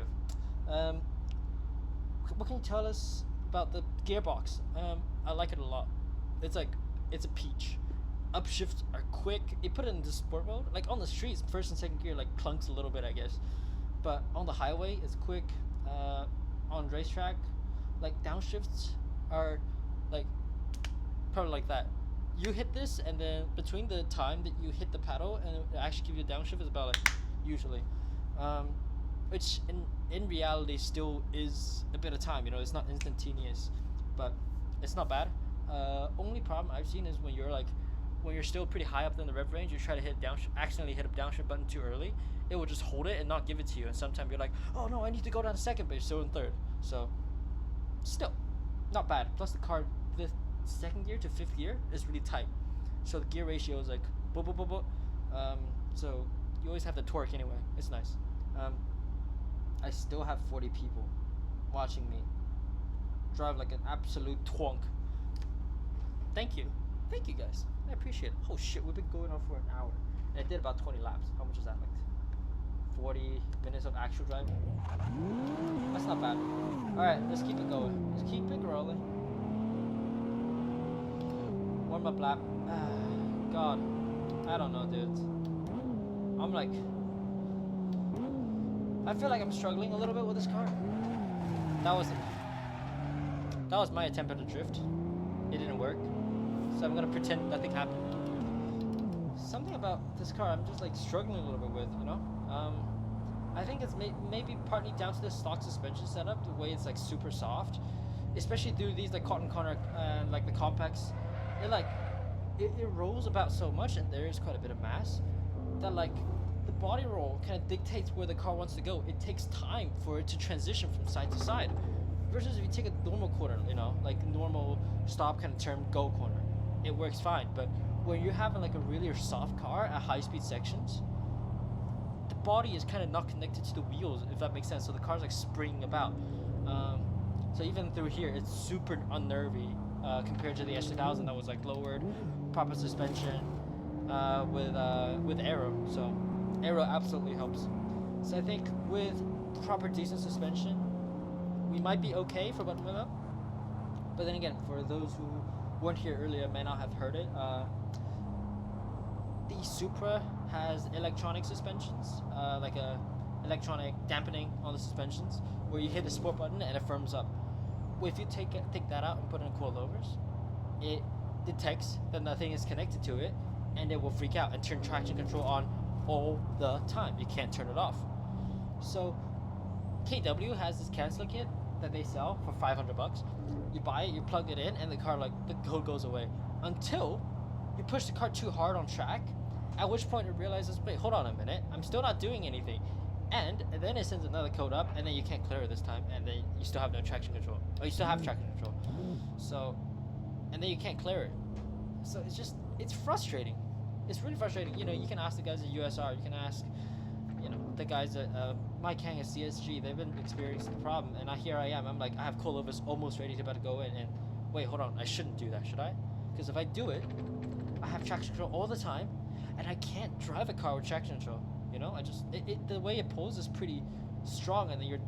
What can you tell us about the gearbox? I like it a lot. It's a peach. Upshifts are quick. You put it into sport mode, like on the streets, first and second gear like clunks a little bit, I guess, but on the highway it's quick. On racetrack, like downshifts are like probably like that. You hit this, and then between the time that you hit the pedal and it actually give you a downshift is about like usually, which in reality still is a bit of time. It's not instantaneous, but it's not bad. Only problem I've seen is when you're still pretty high up in the rev range, you try to accidentally hit a downshift button too early, it will just hold it and not give it to you. And sometimes you're like, oh no, I need to go down to second, but you're still in third. So, still, not bad. Plus the car, the second gear to fifth gear is really tight. So the gear ratio is like, so you always have the torque anyway. It's nice. I still have 40 people watching me drive like an absolute twonk. Thank you guys. I appreciate it. Oh shit, we've been going on for an hour. And I did about 20 laps. How much is that? Like 40 minutes of actual driving? That's not bad. Alright, let's keep it going. Let's keep it rolling. Warm up lap. God. I don't know, dude. I feel like I'm struggling a little bit with this car. That was my attempt at a drift. It didn't work. So I'm gonna pretend nothing happened. something about this car I'm just like struggling a little bit with, you know. I think it's maybe partly down to the stock suspension setup, the way it's like super soft, especially through these like cotton corner and like the compacts. It rolls about so much, and there is quite a bit of mass that like the body roll kind of dictates where the car wants to go. It takes time for it to transition from side to side, versus if you take a normal corner, you know, like normal stop kind of turn go corner, it works fine. But when you're having like a really soft car at high speed sections, the body is kind of not connected to the wheels, if that makes sense. So the car's like springing about. So even through here, it's super unnervy compared to the S2000 that was like lowered, proper suspension with aero. So aero absolutely helps. So I think with proper decent suspension, we might be okay for Buttonwillow. But then again, for those who weren't here earlier, may not have heard it, the Supra has electronic suspensions, like a electronic dampening on the suspensions, where you hit the sport button and it firms up. Well, if you take that out and put it in coilovers, it detects that nothing is connected to it, and it will freak out and turn traction control on all the time. You can't turn it off. So KW has this cancel kit that they sell for $500. You buy it, you plug it in, and the car, like, the code goes away until you push the car too hard on track, at which point it realizes, wait, hold on a minute, I'm still not doing anything. And then it sends another code up, and then you can't clear it this time, and then you still have no traction control. Or you still have traction control. So, and then you can't clear it. So it's frustrating. It's really frustrating. You know, you can ask the guys at USR, you can ask, you know, the guys at Mike Hang at CSG, they've been experiencing the problem, and here I am, I'm like, I have coilovers almost ready to about to go in, and wait, hold on, I shouldn't do that, should I? Because if I do it, I have traction control all the time, and I can't drive a car with traction control. You know, the way it pulls is pretty strong, and then you're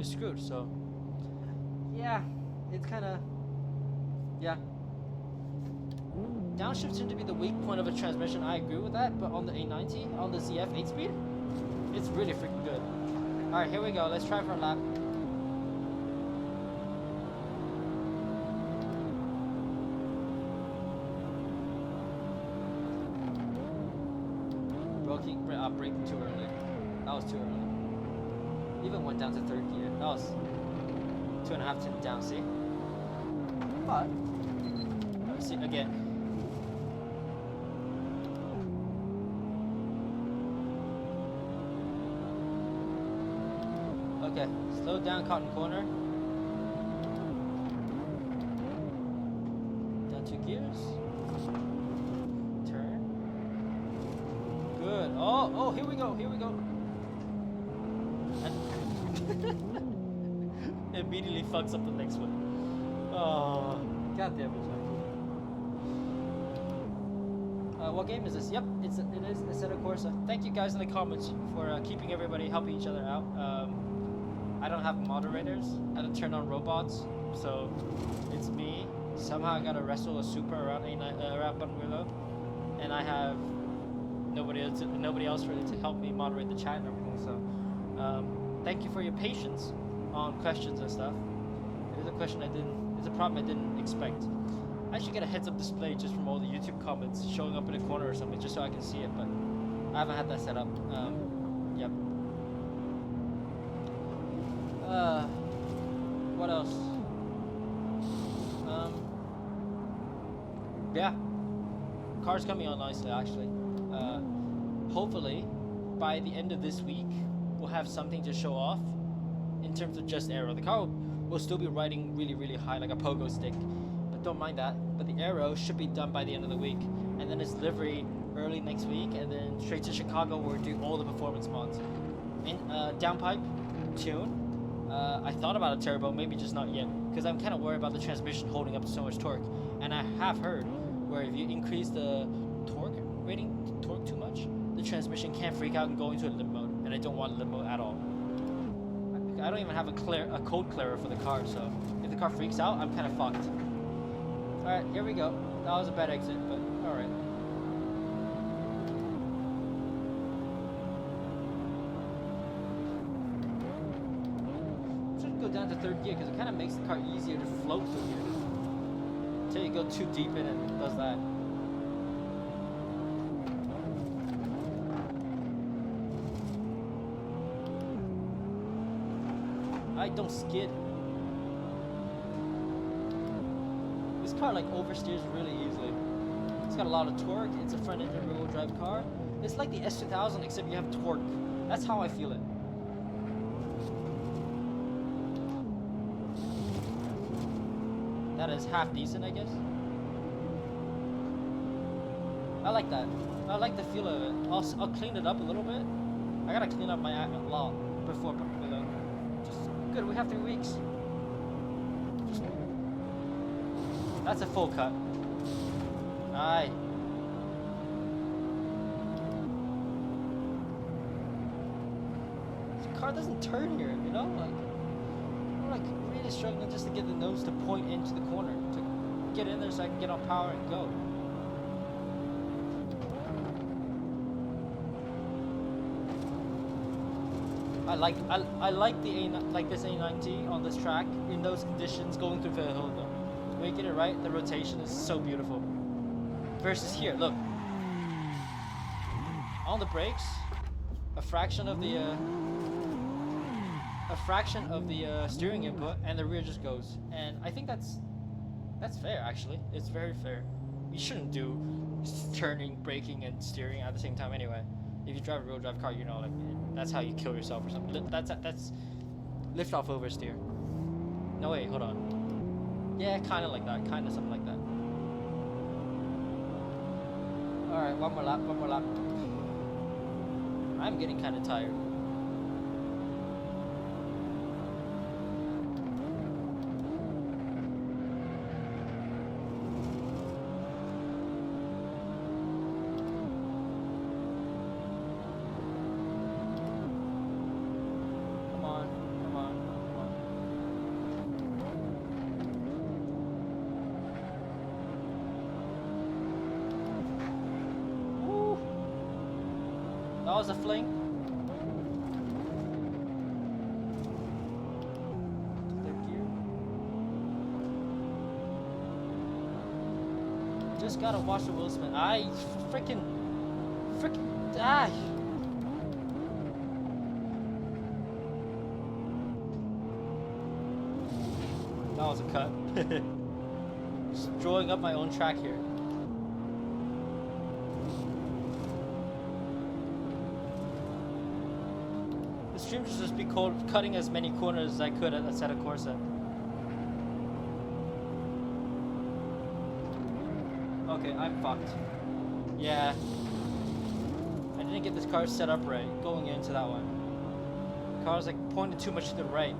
screwed. So, yeah, it's kind of, yeah. Downshift seemed to be the weak point of a transmission. I agree with that, but on the A90, on the ZF 8-speed, it's really freaking good. All right, here we go. Let's try for a lap. Braking too early. That was too early. Even went down to third gear. That was 2.5 down, see? But, let's see again. Okay, slow down cotton corner. Down 2 gears. Good. Oh, here we go. Immediately fucks up the next one. Oh, god damn it. What game is this? Yep, it is Assetto Corsa. Thank you guys in the comments for keeping everybody, helping each other out. I don't have moderators. I don't turn on robots, so it's me. Somehow I gotta wrestle a Supra around Buttonwillow, and I have nobody else really to help me moderate the chat and everything. So thank you for your patience on questions and stuff. It is a question it's a problem I didn't expect. I should get a heads up display just from all the YouTube comments showing up in a corner or something, just so I can see it, but I haven't had that set up. Yep. What else? Yeah. Car's coming on nicely, actually. Hopefully, by the end of this week, we'll have something to show off in terms of just aero. The car will still be riding really, really high, like a pogo stick, but don't mind that. But the aero should be done by the end of the week, and then it's livery early next week, and then straight to Chicago where we do all the performance mods. And downpipe tune. I thought about a turbo, maybe just not yet, because I'm kind of worried about the transmission holding up so much torque. And I have heard where if you increase the torque too much, the transmission can freak out and go into a limp mode, and I don't want limp mode at all. I don't even have a code clearer for the car, so if the car freaks out, I'm kind of fucked. Alright, here we go. That was a bad exit, but alright. Should go down to third gear, because it kind of makes the car easier to float through here. Until you go too deep in and it does that. don't skid. This car like oversteers really easily. It's got a lot of torque. It's a front-engine rear-wheel drive car. It's like the S2000 except you have torque. That's how I feel it. That is half decent, I guess. I like that. I like the feel of it. I'll clean it up a little bit. I gotta clean up my lot before Buttonwillow. Just good. We have 3 weeks. That's a full cut. Aye. This car doesn't turn here, you know? Like, I'm like really struggling just to get the nose to point into the corner, to get in there so I can get on power and go. I like the this A90 on this track in those conditions going through the hill though. When you get it right, the rotation is so beautiful. Versus here, look. On the brakes, a fraction of the steering input, and the rear just goes. And I think that's fair actually. It's very fair. You shouldn't do turning, braking, and steering at the same time anyway. If you drive a real drive car, you know, like that's how you kill yourself or something. That's lift off oversteer. No wait, hold on. Yeah, kind of like that, kind of something like that. All right, one more lap. I'm getting kind of tired. That was a fling. Third gear. Just gotta watch the wheel spin. I freaking die. That was a cut. Just drawing up my own track here. Stream should just be cutting as many corners as I could at Assetto Corsa. Okay, I'm fucked. Yeah. I didn't get this car set up right going into that one. The car was like pointed too much to the right.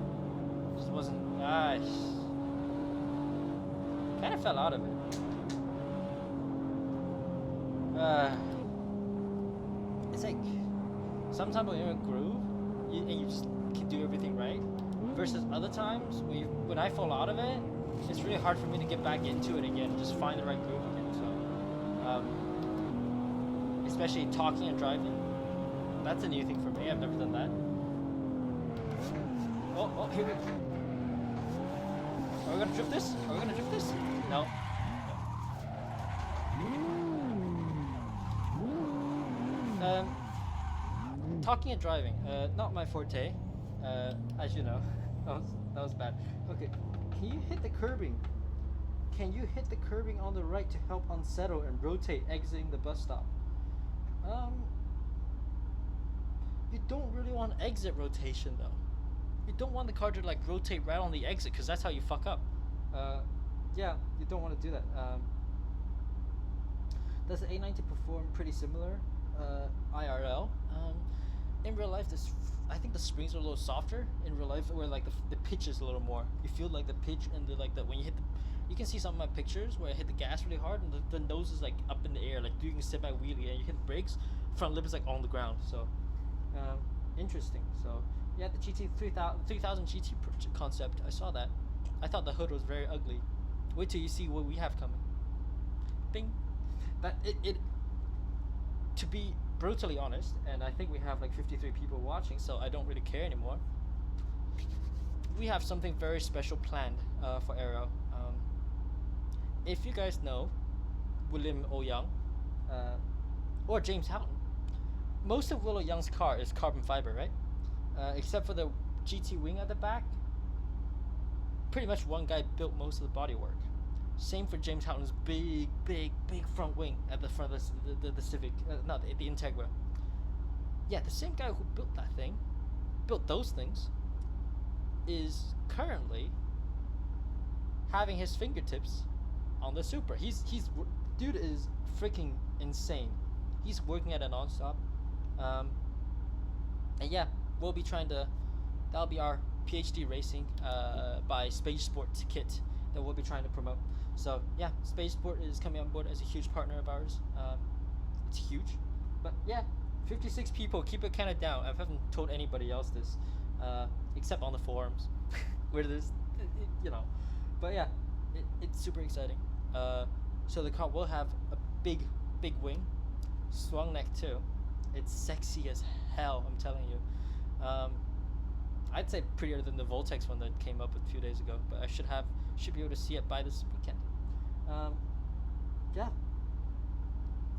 Just wasn't. Kind of fell out of it. It's like sometimes when you're in a groove, and you just can do everything right, versus other times when I fall out of it, it's really hard for me to get back into it again, just find the right groove again. So especially talking and driving, that's a new thing for me. I've never done that. Oh, here we go. Are we gonna drift this? No. Talking and driving, not my forte, as you know. That was bad. Okay, can you hit the curbing? Can you hit the curbing on the right to help unsettle and rotate exiting the bus stop? You don't really want exit rotation though. You don't want the car to like rotate right on the exit because that's how you fuck up. Yeah, you don't want to do that. Does the A90 perform pretty similar IRL? In real life, I think the springs are a little softer in real life, where like the pitch is a little more. You feel like the pitch and the when you hit the, you can see some of my pictures where I hit the gas really hard and the nose is like up in the air, like doing a semi-wheelie, and you hit the brakes, front lip is like on the ground. So, interesting. So yeah, the GT3000 GT concept, I saw that. I thought the hood was very ugly. Wait till you see what we have coming. Bing. That it to be brutally honest, and I think we have like 53 people watching, so I don't really care anymore. We have something very special planned for Aero. If you guys know William O. Young or James Houghton, most of Willow Young's car is carbon fiber, right? Except for the GT wing at the back. pretty much one guy built most of the bodywork. Same for James Houghton's big front wing at the front of the Civic, not the Integra. Yeah, the same guy who built that thing, built those things, is currently having his fingertips on the Supra. Dude is freaking insane. He's working at it nonstop. And yeah, we'll be trying to. That'll be our PhD racing by Spaceport kit that we'll be trying to promote. So yeah, Spaceport is coming on board as a huge partner of ours. It's huge, but yeah, 56 people. Keep it kind of down. I haven't told anybody else this, except on the forums, where there's, But yeah, it's super exciting. So the car will have a big wing, swung neck too. It's sexy as hell, I'm telling you. I'd say prettier than the Voltex one that came up a few days ago, but I should be able to see it by this weekend. Yeah,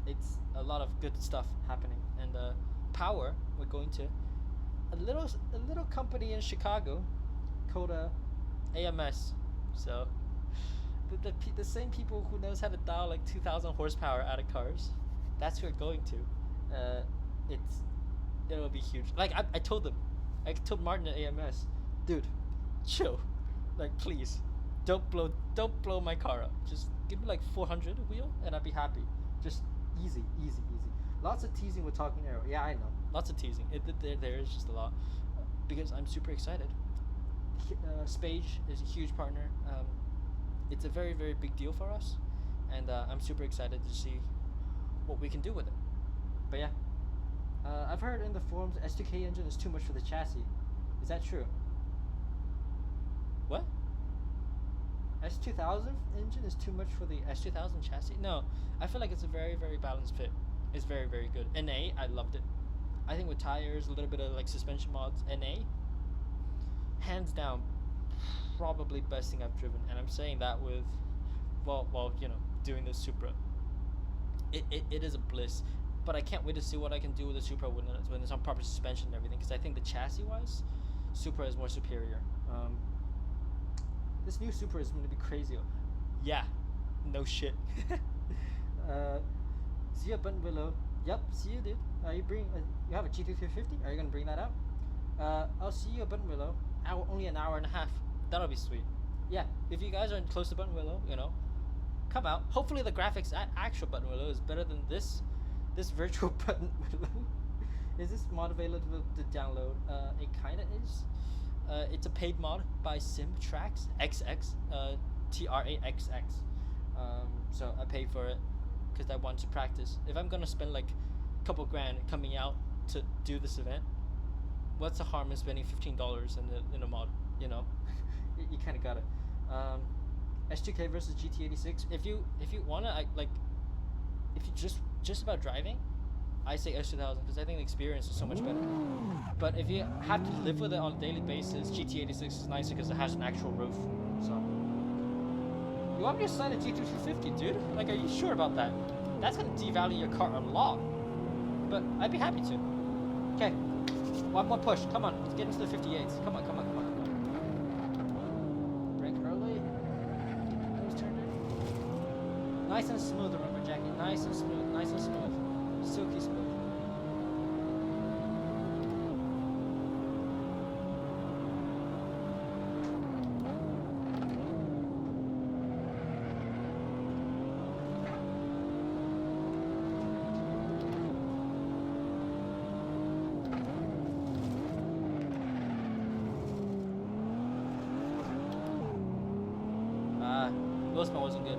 it's a lot of good stuff happening. And power, we're going to a little company in Chicago called AMS. So the same people who knows how to dial like 2,000 horsepower out of cars, that's who we're going to. It'll be huge. Like I told Martin at AMS, dude, chill, like please, don't blow my car up. Just give me like 400 a wheel and I'd be happy. Just easy. Lots of teasing with talking aero. Yeah, I know. Lots of teasing. There is just a lot because I'm super excited. Spage is a huge partner. It's a very big deal for us, and I'm super excited to see what we can do with it. But yeah, I've heard in the forums the S2K engine is too much for the chassis. Is that true? What? S2000 engine is too much for the S2000 chassis? No, I feel like it's a very balanced fit. It's very good. NA, I loved it. I think with tires, a little bit of like suspension mods, NA, hands down, probably best thing I've driven. And I'm saying that with, doing the Supra. It is a bliss. But I can't wait to see what I can do with the Supra when it's on proper suspension and everything, because I think the chassis-wise, Supra is more superior. This new Supra is going to be crazy. Yeah, no shit. See you, Buttonwillow. Yep, see you, dude. You have a GT350? Are you going to bring that out? I'll see you at Buttonwillow. Only an hour and a half. That'll be sweet. Yeah, if you guys are close to Buttonwillow, come out. Hopefully the graphics at actual Buttonwillow is better than this virtual Buttonwillow. Is this mod available to download? It kind of is. It's a paid mod by SimTrax XX, TRAXX. So I paid for it because I want to practice. If I'm gonna spend like a couple grand coming out to do this event, what's the harm in spending $15 in a mod? You kind of got it. S2K versus GT86. If you wanna, if you just about driving, I say S2000 because I think the experience is so much better. But if you have to live with it on a daily basis, GT86 is nicer because it has an actual roof. So you want me to sign a GT250, dude? Like, are you sure about that? That's gonna devalue your car a lot. But I'd be happy to. Okay, one more push. Come on, let's get into the 58s. Come on. Brake early. Nose turned in. Nice and smooth, remember, Jackie. Nice and smooth. Silky smooth. Wheel spin wasn't good.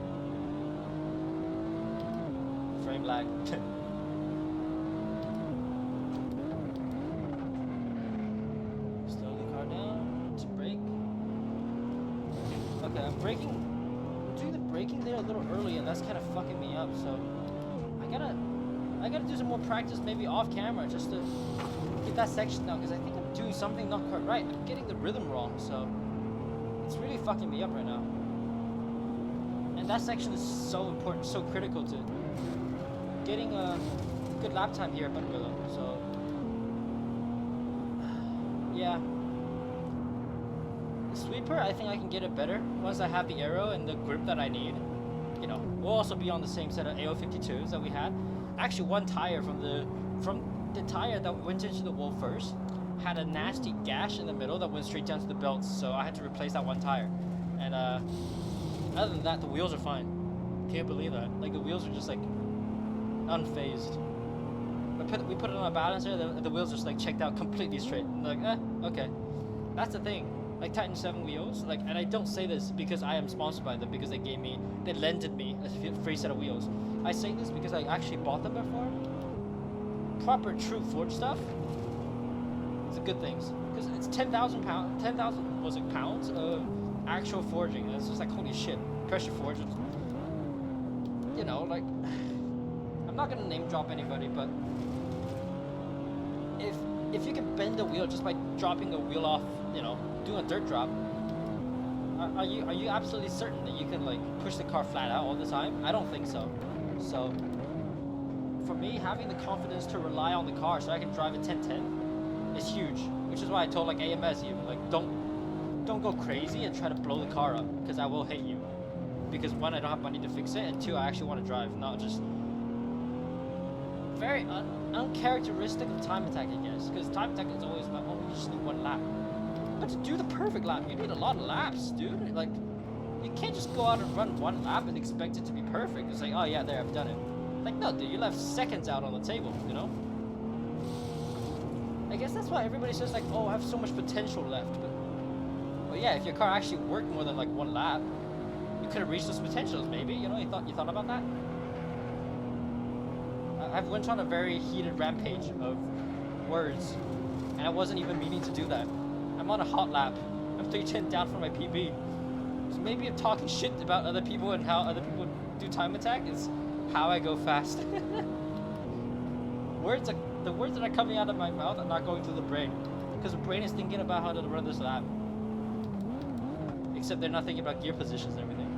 Frame lag. Slow the car down to brake. Okay, I'm doing the braking there a little early, and that's kind of fucking me up. So I gotta do some more practice, maybe off camera, just to get that section down, because I think I'm doing something not quite right. I'm getting the rhythm wrong, so it's really fucking me up right now. And that section is so important, so critical to getting a good lap time here at Buttonwillow. So yeah, Sweeper, I think I can get it better once I have the aero and the grip that I need. You know, we'll also be on the same set of AO52s that we had. Actually, one tire from the tire that went into the wall first had a nasty gash in the middle that went straight down to the belts, so I had to replace that one tire. And other than that, the wheels are fine. Can't believe that. Like, the wheels are just like unfazed. We put it on a balancer, the wheels just like checked out completely straight. I'm like, okay. That's the thing. Like Titan 7 wheels, like, and I don't say this because I am sponsored by them, because they lended me a free set of wheels. I say this because I actually bought them before. Proper true forge stuff. It's a good things, because it's 10,000 pounds of actual forging. And it's just like, holy shit, pressure forges. You know, like, I'm not gonna name drop anybody, but if you can bend the wheel just by dropping a wheel off, you know, doing a dirt drop, are you absolutely certain that you can like push the car flat out all the time? I don't think so. So for me, having the confidence to rely on the car so I can drive a 1010 is huge. Which is why I told like AMS even, like, don't go crazy and try to blow the car up, because I will hate you. Because one, I don't have money to fix it, and two, I actually want to drive, not just very uncharacteristic of time attack, I guess. Because time attack is always like, oh, you just need one lap. But to do the perfect lap, you need a lot of laps, dude. Like, you can't just go out and run one lap and expect it to be perfect. It's like, oh yeah, there, I've done it. Like, no, dude, you left seconds out on the table, you know? I guess that's why everybody says like, oh, I have so much potential left. But, well, yeah, if your car actually worked more than like one lap, you could have reached those potentials, maybe. You know, you thought about that? I've went on a very heated rampage of words, and I wasn't even meaning to do that. I'm on a hot lap. I'm 310 down from my PB. So maybe I'm talking shit about other people and how other people do time attack is how I go fast. The words that are coming out of my mouth are not going through the brain, because the brain is thinking about how to run this lap. Except they're not thinking about gear positions and everything.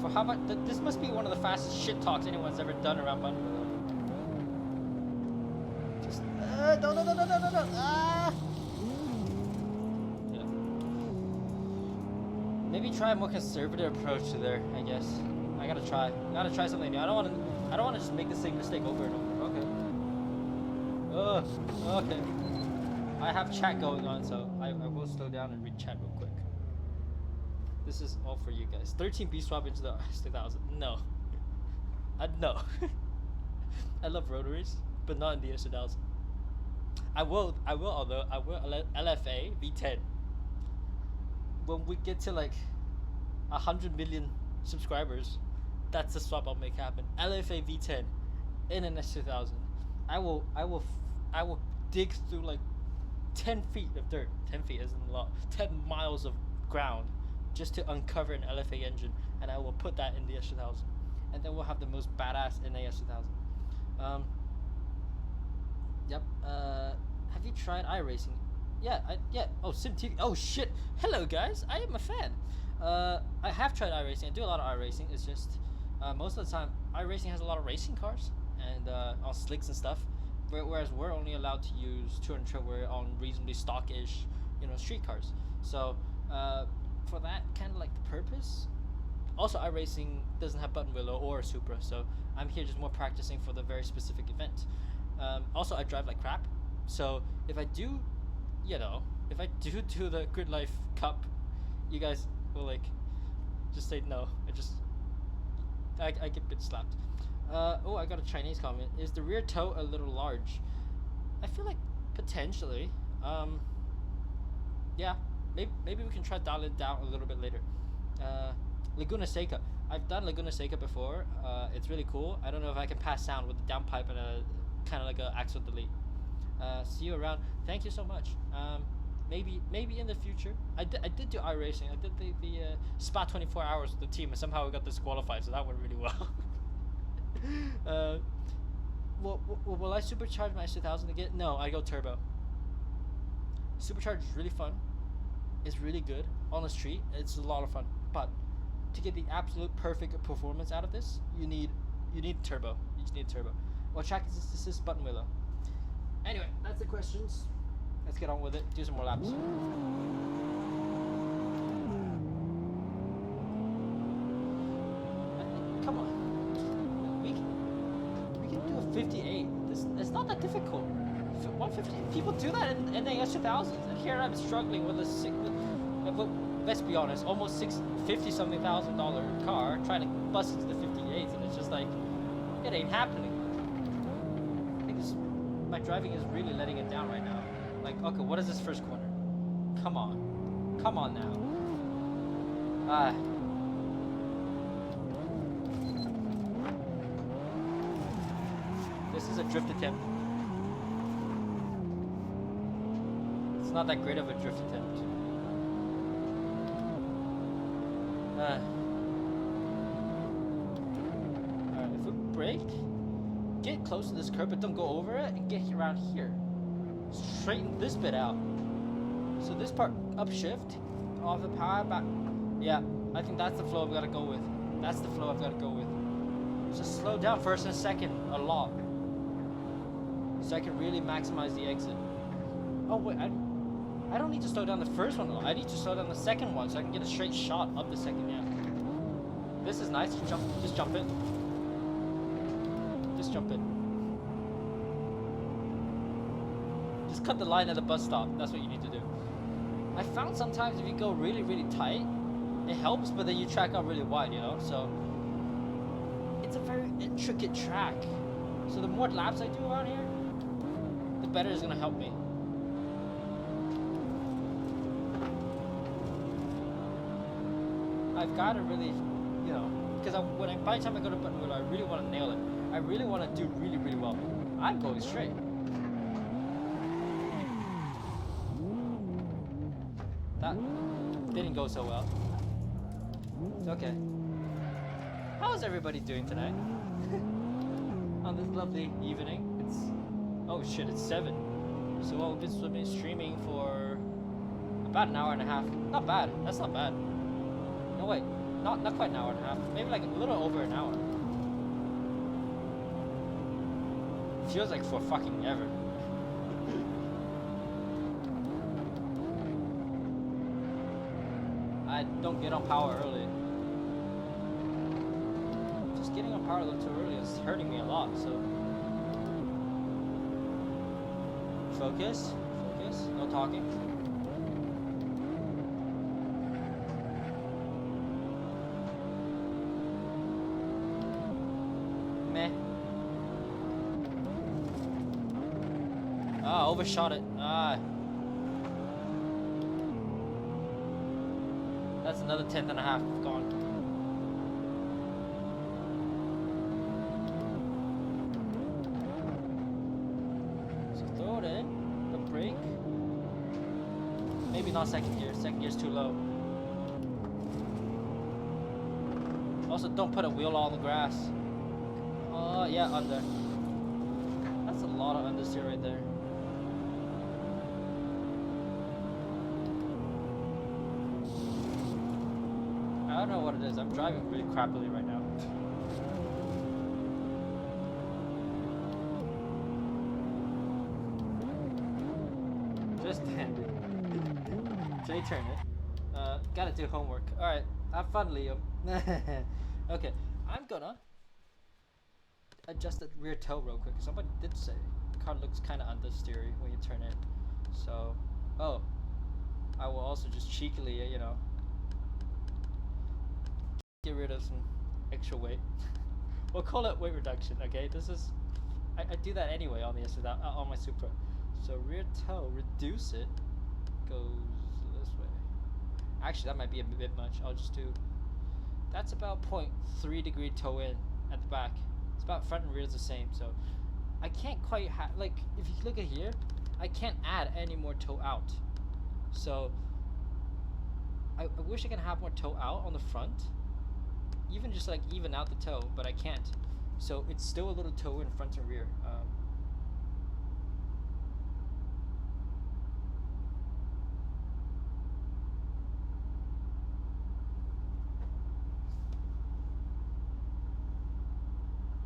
For how much? This must be one of the fastest shit talks anyone's ever done around Buttonwillow. Just no. Ah! Yeah. Maybe try a more conservative approach to there, I guess. I gotta try something new. I don't wanna just make the same mistake over and over. Okay. Okay. I have chat going on, so I will slow down and read chat real quick. This is all for you guys. 13 B swap into the S2000. No. No. I love rotaries, but not in the S2000. I will LFA V10. When we get to like 100 million subscribers, that's the swap I'll make happen. LFA V10 in an S2000. I will dig through like 10 feet of dirt. 10 feet isn't a lot. 10 miles of ground just to uncover an LFA engine, and I will put that in the S2000. And then we'll have the most badass NA S2000. Yep. Have you tried iRacing? Yeah. Oh, SimTV. Oh shit. Hello guys. I am a fan. I have tried iRacing. I do a lot of iRacing. It's just most of the time iRacing has a lot of racing cars and on slicks and stuff. Whereas we're only allowed to use 200 treadwear on reasonably stock-ish, you know, street cars. So for that kind of like the purpose. Also, iRacing doesn't have Buttonwillow or Supra, so I'm here just more practicing for the very specific event. Also, I drive like crap, so if I do, you know, if I do the Grid Life Cup, you guys will like just say no. I get bit slapped. Oh, I got a Chinese comment. Is the rear toe a little large? I feel like potentially. Yeah, maybe we can try dial it down a little bit later. Laguna Seca. I've done Laguna Seca before. It's really cool. I don't know if I can pass sound with the downpipe and a kind of like a axle delete. See you around. Thank you so much. Maybe in the future. I did do iRacing. I did the Spa 24 hours with the team, and somehow we got disqualified, so that went really well. Will I supercharge my S2000 again? No, I go turbo. Supercharge is really fun. It's really good on the street. It's a lot of fun, but to get the absolute perfect performance out of this, you need turbo. You just need turbo. What track is this? This is Buttonwillow. Anyway, that's the questions. Let's get on with it. Do some more laps. Come on. We can do a 58. It's not that difficult. 150. People do that in the S2000s, and here I'm struggling with a let's be honest, almost $50-something thousand car trying to bust into the 58s, and it's just like it ain't happening. I think my driving is really letting it down right now. Like, okay, what is this first corner? Come on now. This is a drift attempt. It's not that great of a drift attempt. Alright, if we brake, get close to this curb, but don't go over it, and get around here. Straighten this bit out. So this part, upshift, off the power, back. Yeah, I think that's the flow I've got to go with. That's the flow I've got to go with. Just slow down first and second a lot, so I can really maximize the exit. Oh wait, I don't need to slow down the first one. I need to slow down the second one so I can get a straight shot up the second. Yeah. This is nice. Just jump it. Just jump it. Just cut the line at the bus stop. That's what you need to do. I found sometimes if you go really, really tight, it helps, but then you track out really wide, you know? So it's a very intricate track. So the more laps I do around here, the better it's gonna help me. I've got to really, you know, because by the time I go to Buttonwillow, I really want to nail it. I really want to do really, really well. I'm going straight. That didn't go so well. It's okay. How is everybody doing tonight? On this lovely evening. Oh shit, it's 7. So we've been streaming for about an hour and a half. Not bad. That's not bad. No wait, not quite an hour and a half. Maybe like a little over an hour. Feels like for fucking ever. I don't get on power early. Just getting on power a little too early is hurting me a lot, so. Focus, no talking. Meh. Ah, overshot it. Ah. That's another 10th and a half gone. So throw it in, the brake. Maybe not second gear. Second gear's too low. Also, don't put a wheel on the grass. Oh, yeah, under. That's a lot of understeer right there. I don't know what it is. I'm driving really crappily right now. Just end it. J-turn it. Gotta do homework. Alright, have fun, Liam. Okay, I'm gonna adjust the rear toe real quick. Somebody did say the car looks kind of understeery when you turn it. So, oh, I will also just cheekily, you know, get rid of some extra weight. We'll call it weight reduction. Okay, this is I do that anyway on the on my Supra. So rear toe, reduce it, goes this way. Actually, that might be a bit much. I'll just do. That's about 0.3 degree toe in at the back. It's about front and rear is the same. So I can't quite like if you look at here, I can't add any more toe out. So I wish I could have more toe out on the front. Even just like even out the toe, but I can't. So it's still a little toe in front and rear.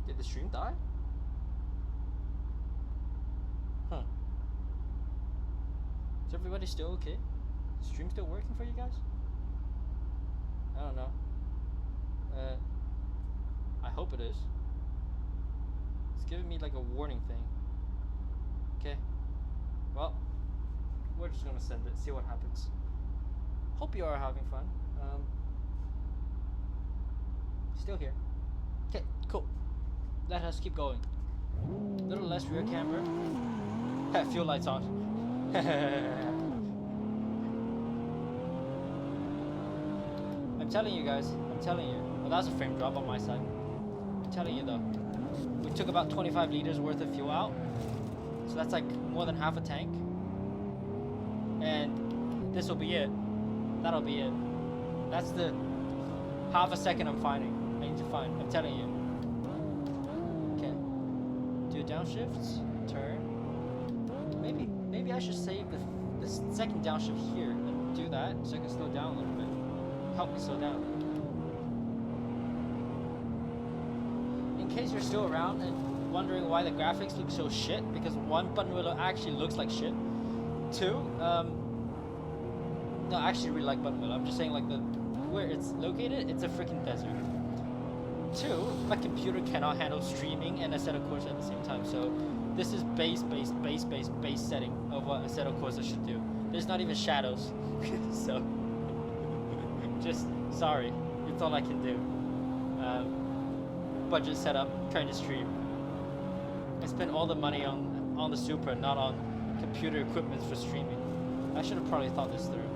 Did the stream die? Huh. Is everybody still okay? Stream still working for you guys? I don't know. I hope it is. It's giving me like a warning thing. Okay. Well, we're just gonna send it, see what happens. Hope you are having fun. Still here. Okay, cool. Let us keep going. A little less rear camber. Fuel lights on. I'm telling you guys, I'm telling you. Well, that was a frame drop on my side. I'm telling you though. We took about 25 liters worth of fuel out. So that's like more than half a tank. And this will be it. That'll be it. That's the half a second I'm finding. I need to find. I'm telling you. Okay. Do downshifts. Turn. Maybe I should save the second downshift here and do that so I can slow down a little bit. Help me slow down. In case you're still around and wondering why the graphics look so shit, because one, Buttonwillow actually looks like shit. Two, no, I actually really like Buttonwillow. I'm just saying, like, where it's located, it's a freaking desert. Two, my computer cannot handle streaming and Assetto Corsa at the same time, so this is base setting of what Assetto Corsa should do. There's not even shadows, so just sorry, it's all I can do. Budget setup, trying to stream. I spent all the money on the Supra, not on computer equipment for streaming. I should have probably thought this through.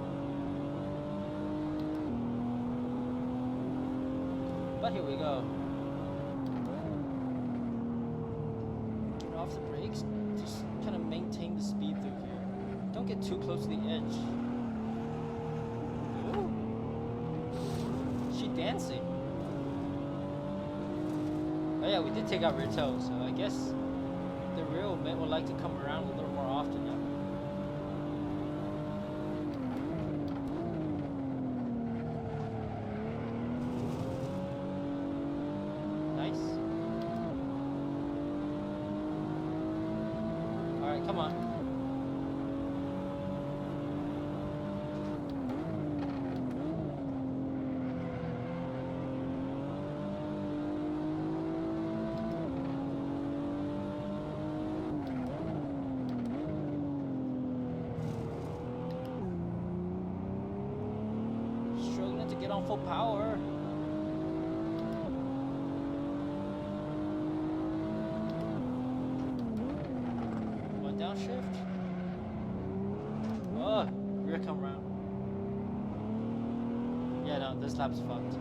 But here we go. Get off the brakes. Just kind of maintain the speed through here. Don't get too close to the edge. Ooh. She dancing. Oh yeah, we did take out rear toe, so I guess the rear will like to come around a little more often now. Come on. Struggling to get on full power. Downshift. Oh, rear come round. Yeah, no, this lap's fucked.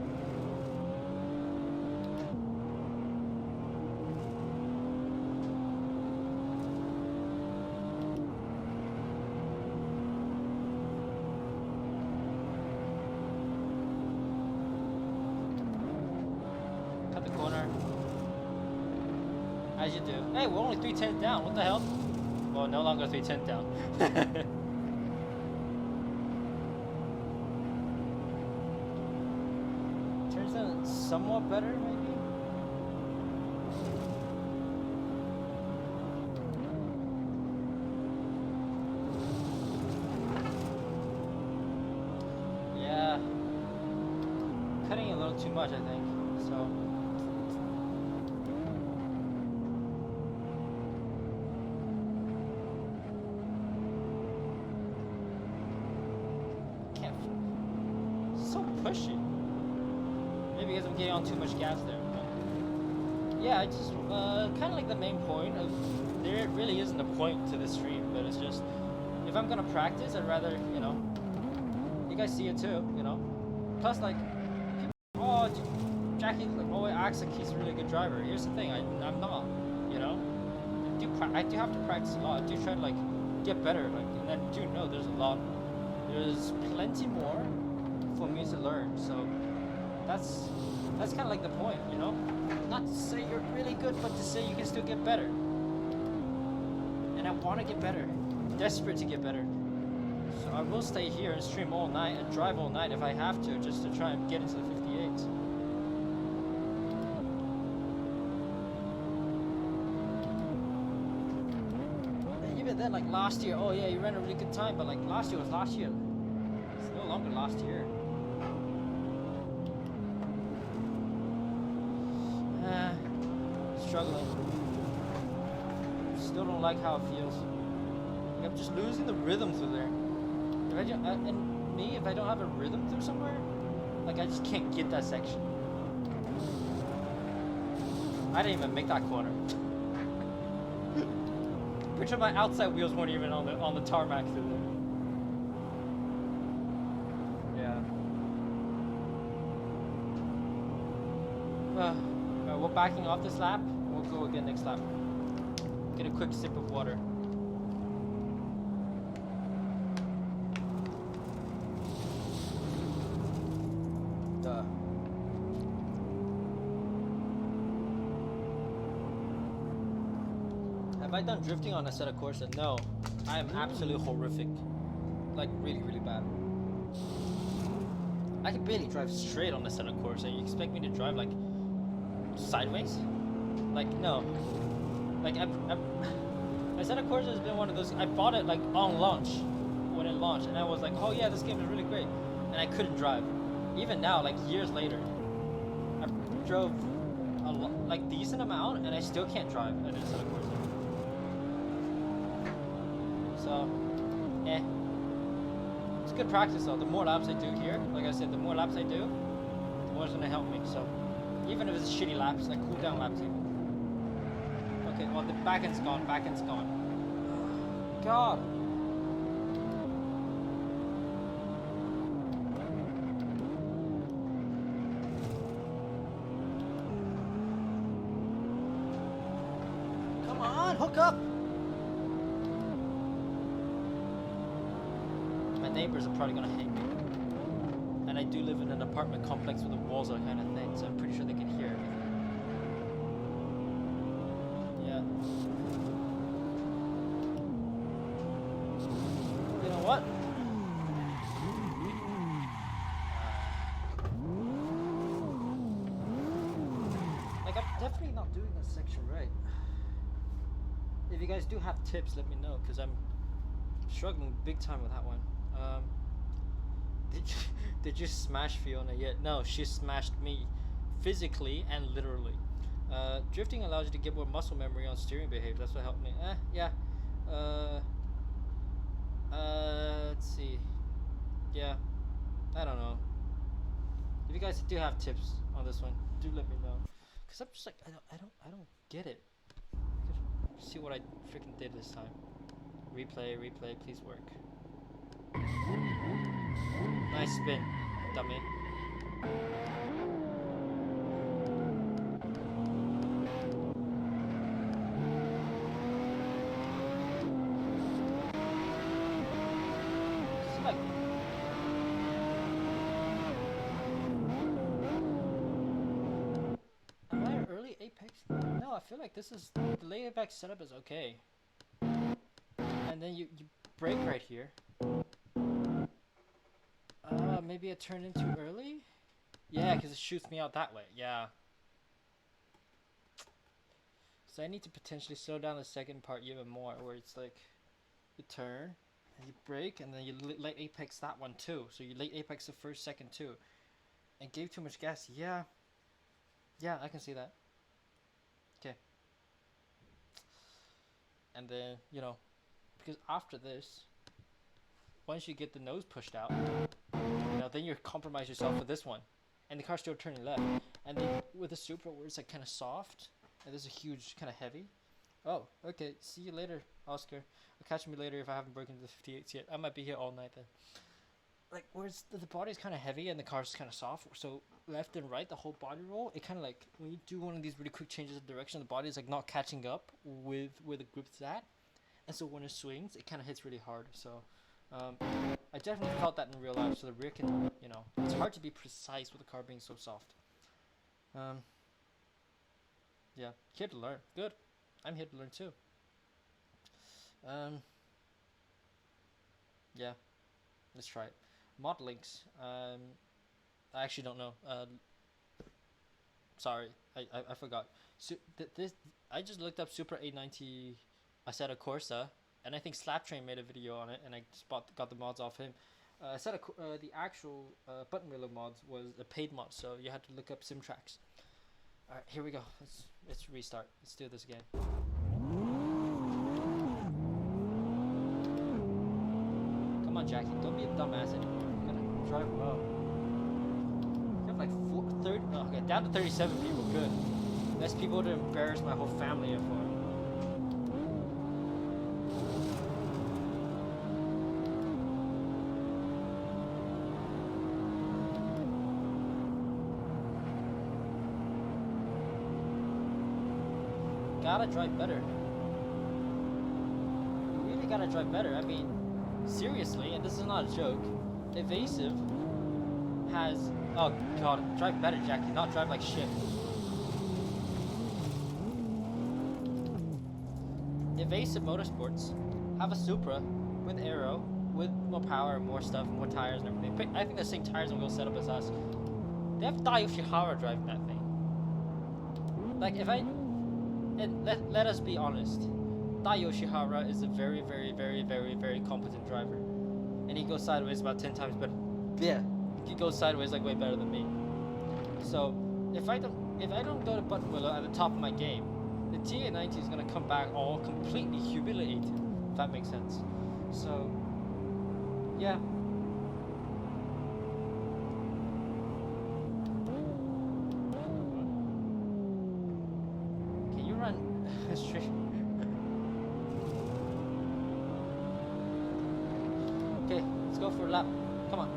Cut the corner. As you do. Hey, we're only 310 down. What the hell? Well, no longer 310 down. Turns out somewhat better, maybe? Yeah. Cutting a little too much, I think. So. Pushy. Maybe because I'm getting on too much gas there. But yeah, I just kind of like the main point of there really isn't a point to this stream, but it's just if I'm gonna practice, I'd rather you guys see it too, Plus, like, people, oh, Jackie, like, oh, acts like he's a really good driver. Here's the thing, I'm not, I do have to practice a lot. I do try to like get better, like, and then do know there's plenty more for me to learn, so that's kind of like the point, not to say you're really good, but to say you can still get better. And I want to get better, desperate to get better, so I will stay here and stream all night and drive all night if I have to, just to try and get into the 58s. then like last year, oh yeah, you ran a really good time, but like last year was last year. It's no longer last year. Struggling. Still don't like how it feels. Like I'm just losing the rhythm through there. And me, if I don't have a rhythm through somewhere, like I just can't get that section. I didn't even make that corner. Pretty sure my outside wheels weren't even on the tarmac through there. Yeah. We're backing off this lap. We'll go again next lap. Get a quick sip of water. Duh. Have I done drifting on Assetto Corsa? No. I am absolutely horrific. Like really, really bad. I can barely drive straight on Assetto Corsa. You expect me to drive like sideways? Like no. Like Assetto Corsa has been one of those. I bought it like on launch when it launched, and I was like, oh yeah, this game is really great, and I couldn't drive. Even now, like years later, I drove a like decent amount, and I still can't drive an Assetto Corsa. So, it's good practice though. The more laps I do here, like I said, the more laps I do, the more it's gonna help me. So, even if it's shitty laps, like cool down laps even. Okay, well the back end's gone, God. Come on, hook up. My neighbors are probably gonna hate me. And I do live in an apartment complex where the walls are kind of thin, so I'm pretty sure they can hear everything. Yeah. You know what? Like, I'm definitely not doing this section right. If you guys do have tips, let me know, because I'm struggling big time with that one. Did you smash Fiona yet? No, she smashed me physically and literally. Drifting allows you to get more muscle memory on steering behavior. That's what helped me. Yeah. Let's see. Yeah, I don't know. If you guys do have tips on this one, do let me know. Cause I'm just like I don't get it. See what I freaking did this time. Replay, please work. Nice spin, dummy. Am I early Apex? No, I feel like this is the late Apex setup is okay. And then you brake right here. Maybe I turned in too early? Yeah, because it shoots me out that way. Yeah. So I need to potentially slow down the second part even more, where it's like you turn and you brake, and then you late apex that one too. So you late apex the first, second too, and gave too much gas. Yeah. Yeah, I can see that. Okay. And then because after this, once you get the nose pushed out, then you compromise yourself with this one, and the car's still turning left. And then with the Supra, where it's like kind of soft, and this is a huge kind of heavy. Oh, okay. See you later, Oscar. I'll catch me later if I haven't broken the 58s yet. I might be here all night then. Like, whereas the body's kind of heavy and the car's kind of soft, so left and right, the whole body roll, it kind of like when you do one of these really quick changes of direction, the body is like not catching up with where the grip's at, and so when it swings, it kind of hits really hard. So. I definitely felt that in real life, so the rear can, it's hard to be precise with the car being so soft. Yeah, here to learn. Good. I'm here to learn too. Yeah, let's try it. Mod links. I actually don't know. Sorry, I forgot. So this I just looked up Supra 890 Assetto Corsa, and I think Slaptrain made a video on it, and I just got the mods off him. The actual Buttonwillow mods was a paid mod, so you had to look up sim tracks. All right, here we go. Let's restart. Let's do this again. Come on, Jackie. Don't be a dumbass anymore. You gotta drive well. You have like 30. Oh, okay, down to 37 people. Good. Less people to embarrass my whole family for. Gotta drive better. You really gotta drive better. I mean, seriously, and this is not a joke. Evasive has. Oh god, drive better, Jackie. Not drive like shit. Evasive Motorsports have a Supra with aero, with more power, more stuff, more tires and everything. I think the same tires and wheel setup as us. They have Yoshihara driving that thing. Like if I. And let us be honest, Yoshihara is a very, very, very, very, very competent driver, and he goes sideways about 10 times better. Yeah, he goes sideways like way better than me. So if I don't go to Buttonwillow at the top of my game, the TA90 is gonna come back all completely humiliated. If that makes sense. So yeah. Straight. Okay, let's go for a lap. Come on.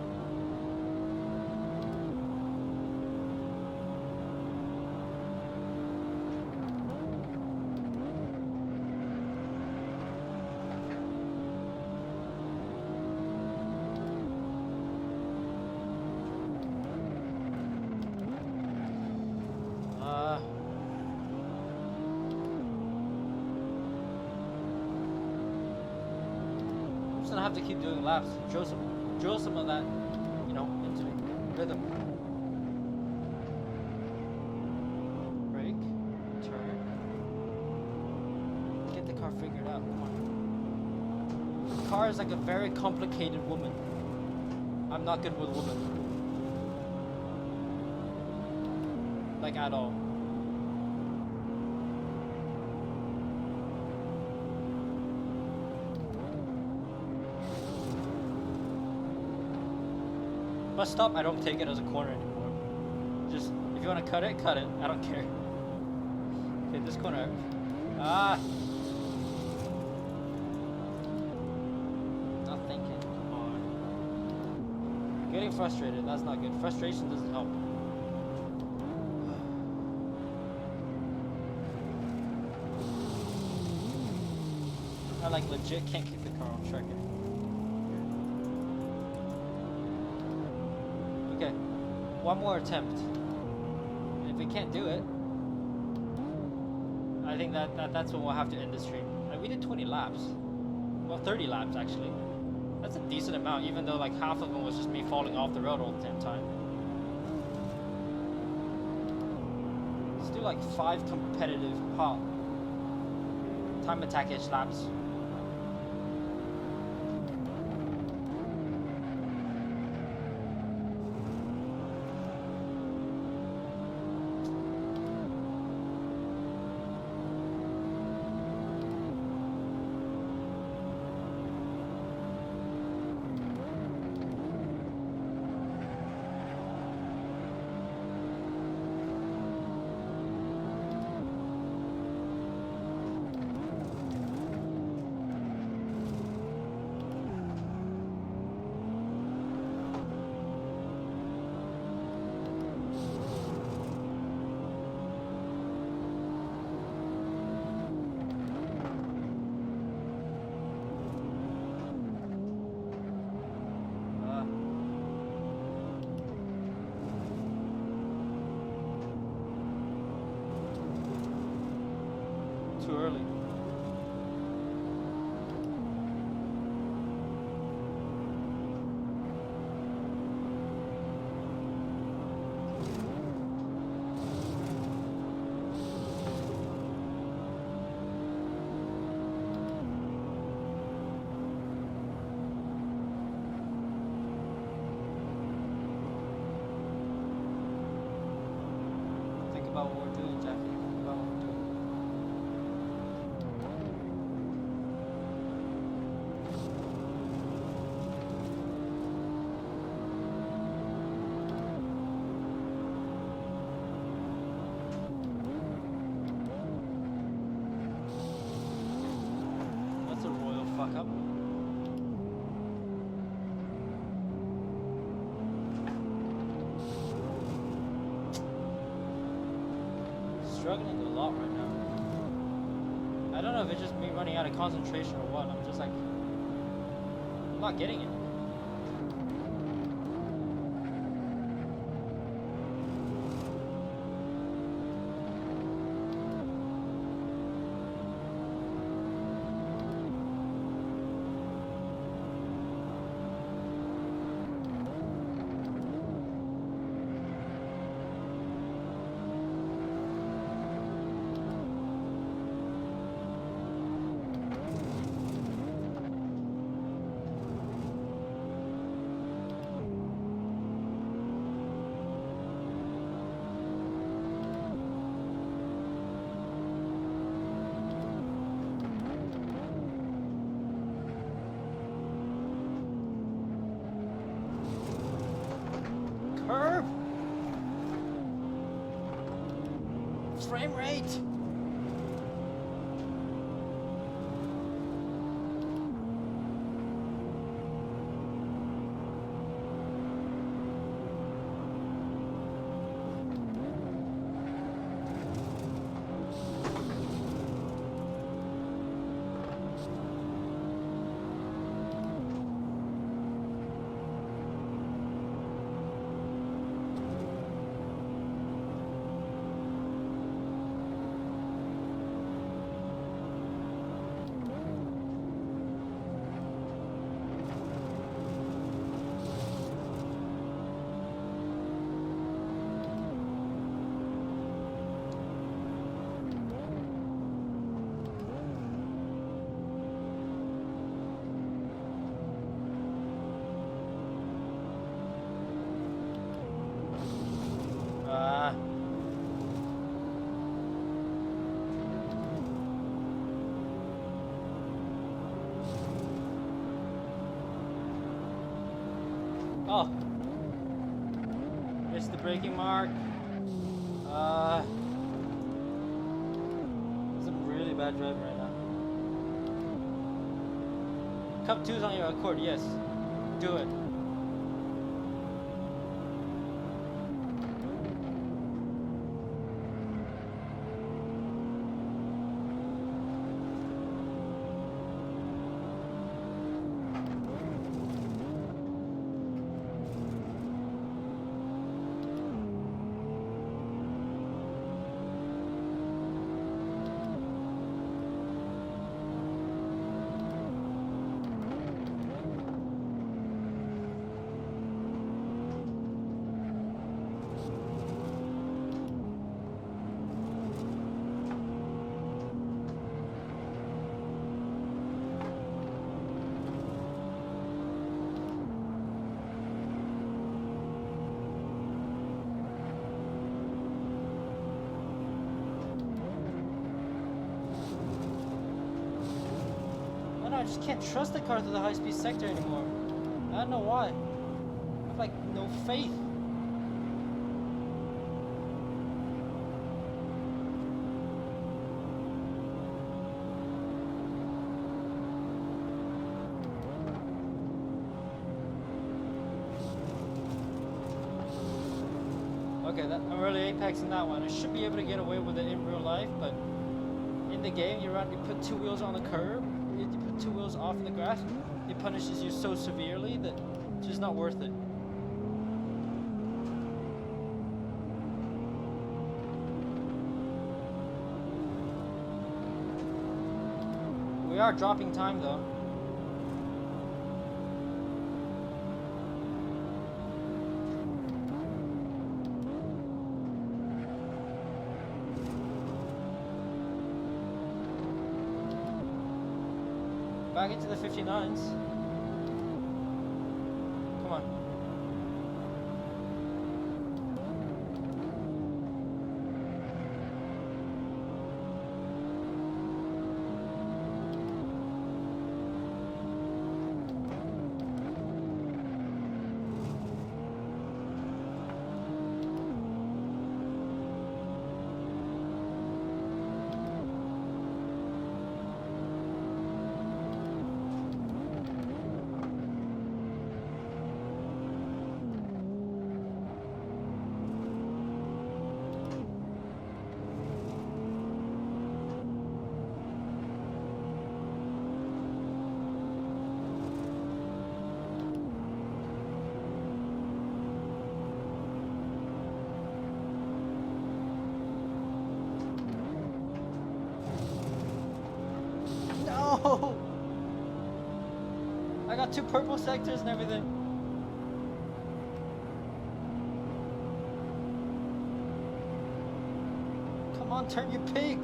I have to keep doing laps. Drill some of that, you know, into rhythm. Brake, turn. Get the car figured out. Come on. The car is like a very complicated woman. I'm not good with women. Like at all. Bus stop, I don't take it as a corner anymore. Just, if you want to cut it, cut it. I don't care. Okay, this corner. Ah! Not thinking. Come on. Getting frustrated, that's not good. Frustration doesn't help. I like legit can't keep the car on track anymore. Okay, one more attempt. And if we can't do it, I think that's when we'll have to end the stream. We did 20 laps. Well, 30 laps actually. That's a decent amount, even though like half of them was just me falling off the road all the damn time. Let's do like 5 competitive hot time attack-ish laps. Too early. about what we're doing, Jackie. Think about what we're doing. That's a royal fuck up. Struggling a lot right now. I don't know if it's just me running out of concentration or what. I'm just like, I'm not getting it. Curb! Frame rate! Oh, missed the braking mark. I'm really bad driving right now. Cup 2's on your Accord, yes. Do it. I just can't trust the car through the high-speed sector anymore. I don't know why. I have like no faith. Okay, I'm really apexing that one. I should be able to get away with it in real life, but in the game, you put two wheels on the curb. You put two wheels off in the grass, it punishes you so severely that it's just not worth it. We are dropping time though. Back into the 59s. Come on. No! I got 2 purple sectors and everything. Come on, turn, you pig!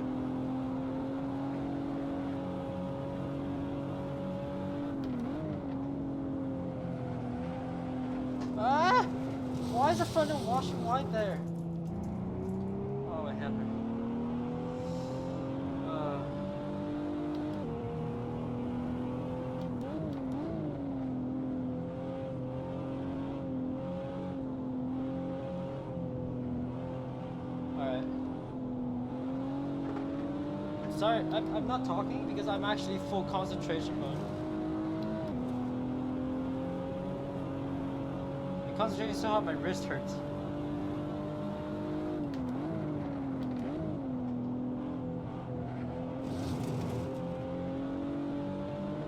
Ah! Why is the front end washing white there? Oh, my hammer. Alright. Sorry, I'm not talking because I'm actually full concentration mode. And concentrating so hard my wrist hurts.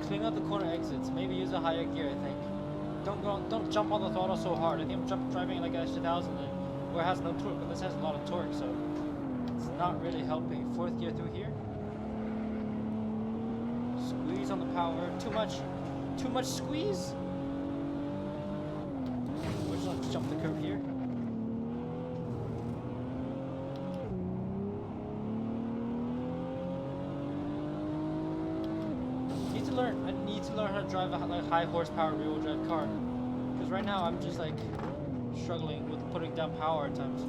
Clean out the corner exits. Maybe use a higher gear, I think. Don't jump on the throttle so hard. I think I'm driving like a 1000 where it has no torque, but this has a lot of torque, so it's not really helping. 4th gear through here. Squeeze on the power. Too much squeeze. We're just gonna jump the curve here. I need to learn how to drive a high horsepower rear wheel drive car. Because right now I'm just like struggling with putting down power at times.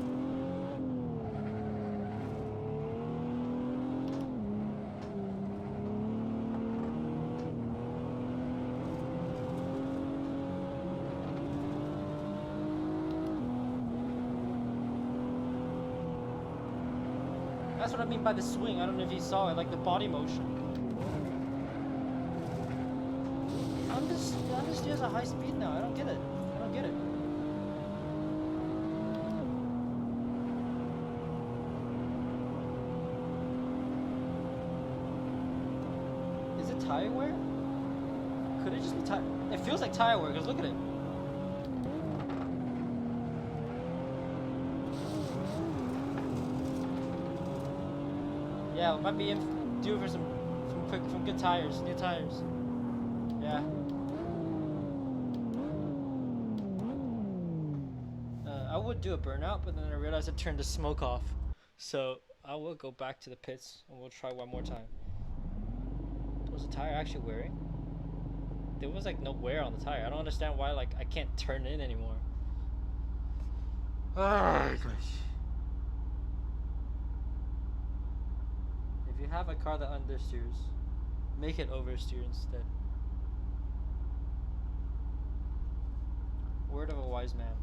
That's what I mean by the swing. I don't know if you saw it, like the body motion. I'm just at high speed now. I don't get it. I don't get it. Is it tire wear? Could it just be tire? It feels like tire wear because look at it. Yeah, it might be due for some good tires, new tires. Yeah. I would do a burnout, but then I realized I turned the smoke off. So I will go back to the pits and we'll try one more time. Was the tire actually wearing? There was like no wear on the tire. I don't understand why like I can't turn in anymore. Oh gosh. If you have a car that understeers, make it oversteer instead. Word of a wise man.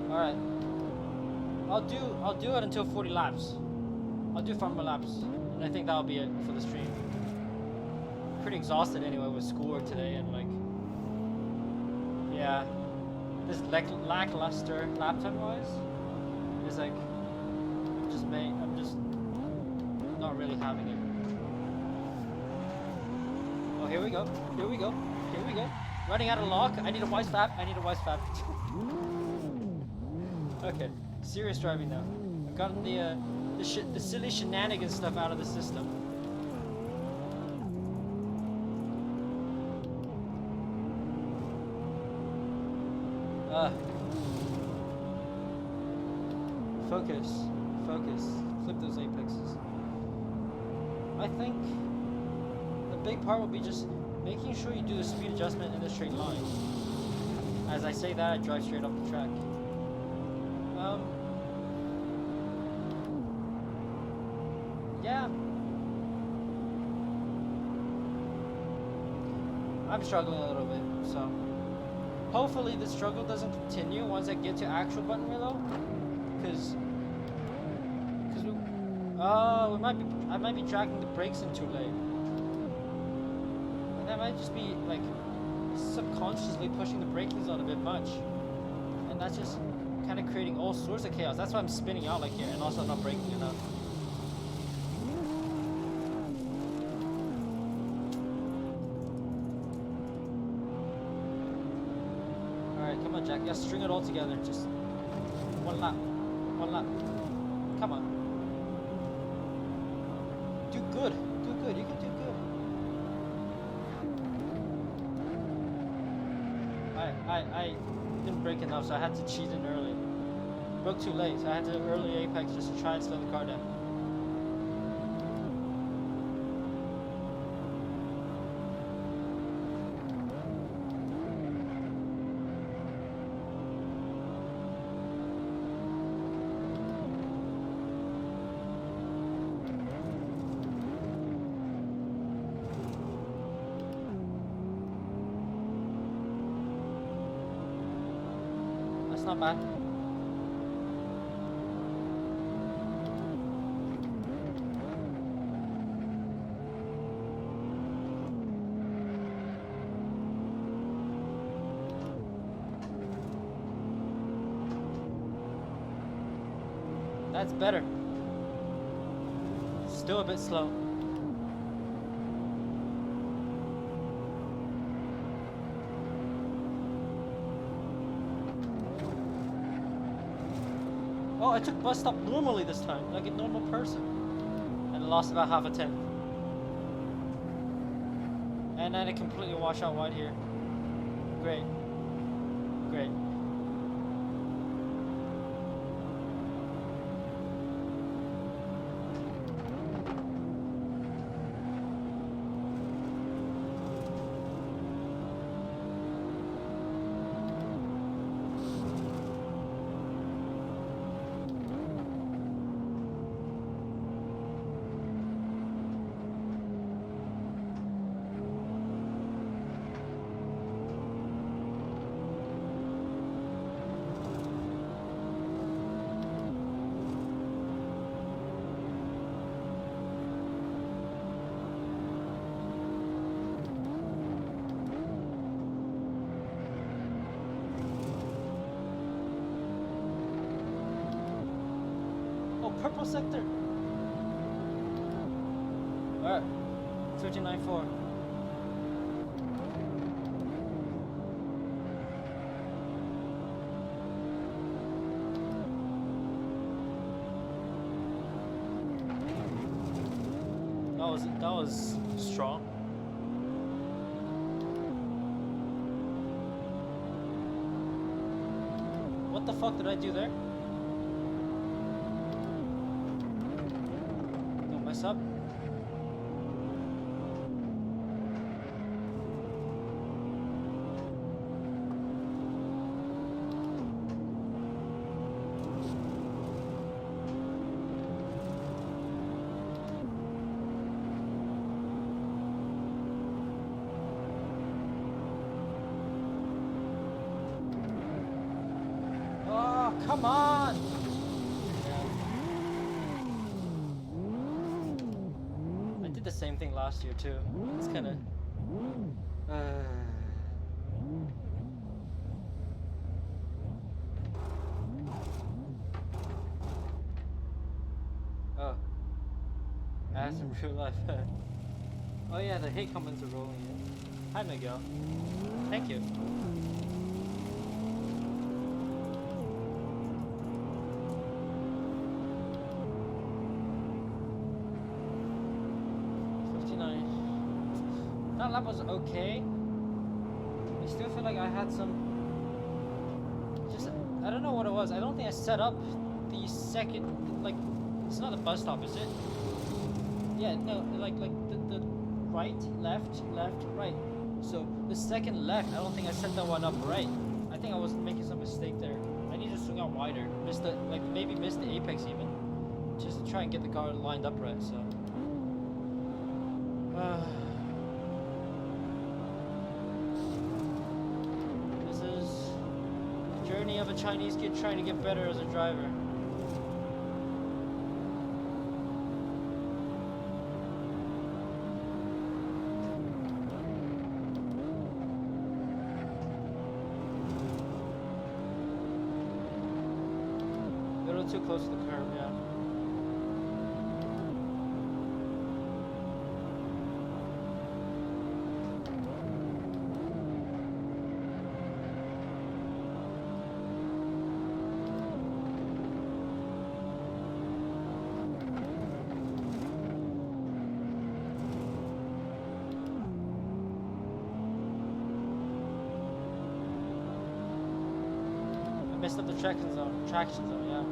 All right. I'll do it until 40 laps. I'll do 5 more laps, and I think that'll be it for the stream. Pretty exhausted anyway with schoolwork today, and like, yeah, this lackluster lap time wise is like, I'm just not really having it. Oh, here we go. Here we go. Here we go. Running out of lock. I need a wise fab. I need a wise fab. Okay, serious driving now. I've gotten the silly shenanigans stuff out of the system. Focus. Flip those apexes. I think the big part will be just making sure you do the speed adjustment in a straight line. As I say that, I drive straight off the track. Yeah. I'm struggling a little bit, so hopefully the struggle doesn't continue once I get to actual Buttonwillow, because I might be dragging the brakes in too late, and that might just be like subconsciously pushing the brakings on a bit much, and that's just kind of creating all sorts of chaos. That's why I'm spinning out like here and also not braking enough. Alright, come on Jack, yeah, string it all together. Just One lap. One lap. Come on. Do good. Do good. You can do good. I didn't brake enough, so I had to cheat in early. Broke too late, so I had to early apex just to try and slow the car down. That's not bad. That's better. Still a bit slow. Oh, I took bus stop normally this time, like a normal person. And I lost about half a tenth. And then it completely washed out wide here. Great. Great. Purple sector. Alright. 1394. That was strong. What the fuck did I do there? Mess up. Oh, come on! The same thing last year too. It's kind of oh, as in real life. Oh yeah, the hate comments are rolling in. Hi Miguel, thank you. That lap was okay. I still feel like I had some, I don't know what it was. I don't think I set up the second, like, it's not a bus stop, is it? Yeah, no, like the right, left, right. So the second left, I don't think I set that one up right. I think I was making some mistake there. I need to swing out wider. Maybe missed the apex even. Just to try and get the car lined up right, so. Journey of a Chinese kid trying to get better as a driver. A little too close to the curb, yeah. messed up the traction zone. Traction zone, yeah.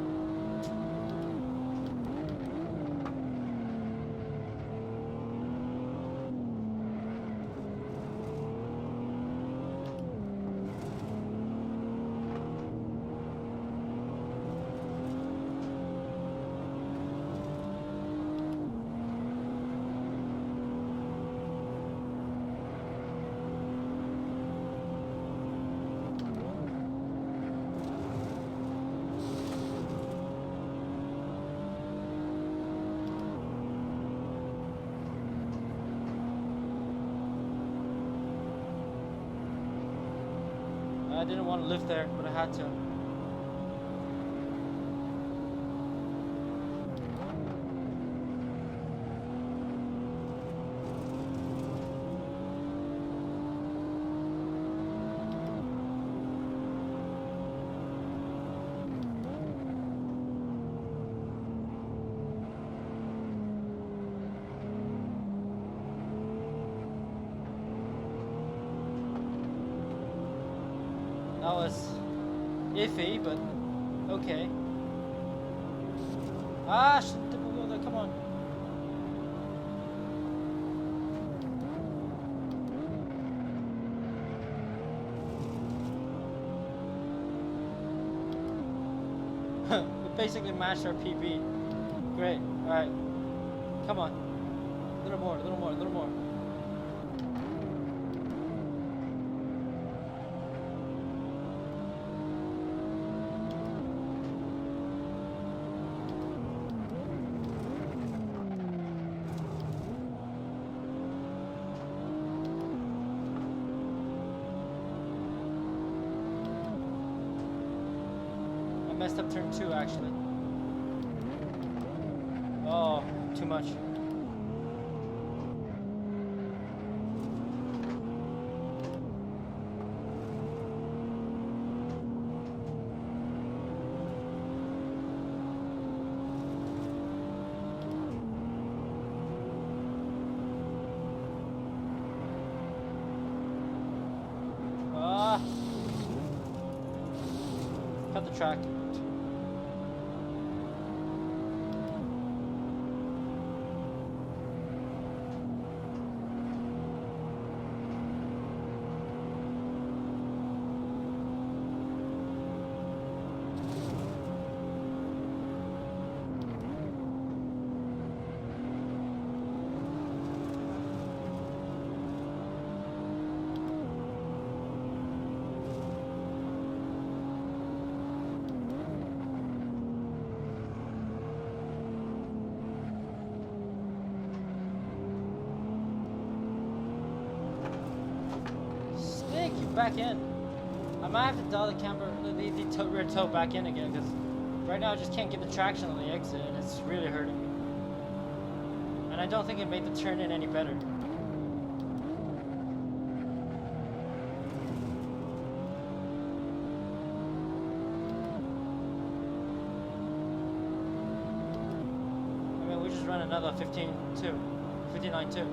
I didn't want to live there, but I had to. That was iffy, but okay. Ah, shit, go there, come on. We basically matched our PB. Great, alright. Come on. A little more, a little more, a little more. Messed up turn 2 actually. Oh, too much. Ah, cut the track. Back in. I might have to dial the camber, the rear toe back in again, because right now I just can't get the traction on the exit, and it's really hurting me. And I don't think it made the turn in any better. I mean, we just run another 59.2.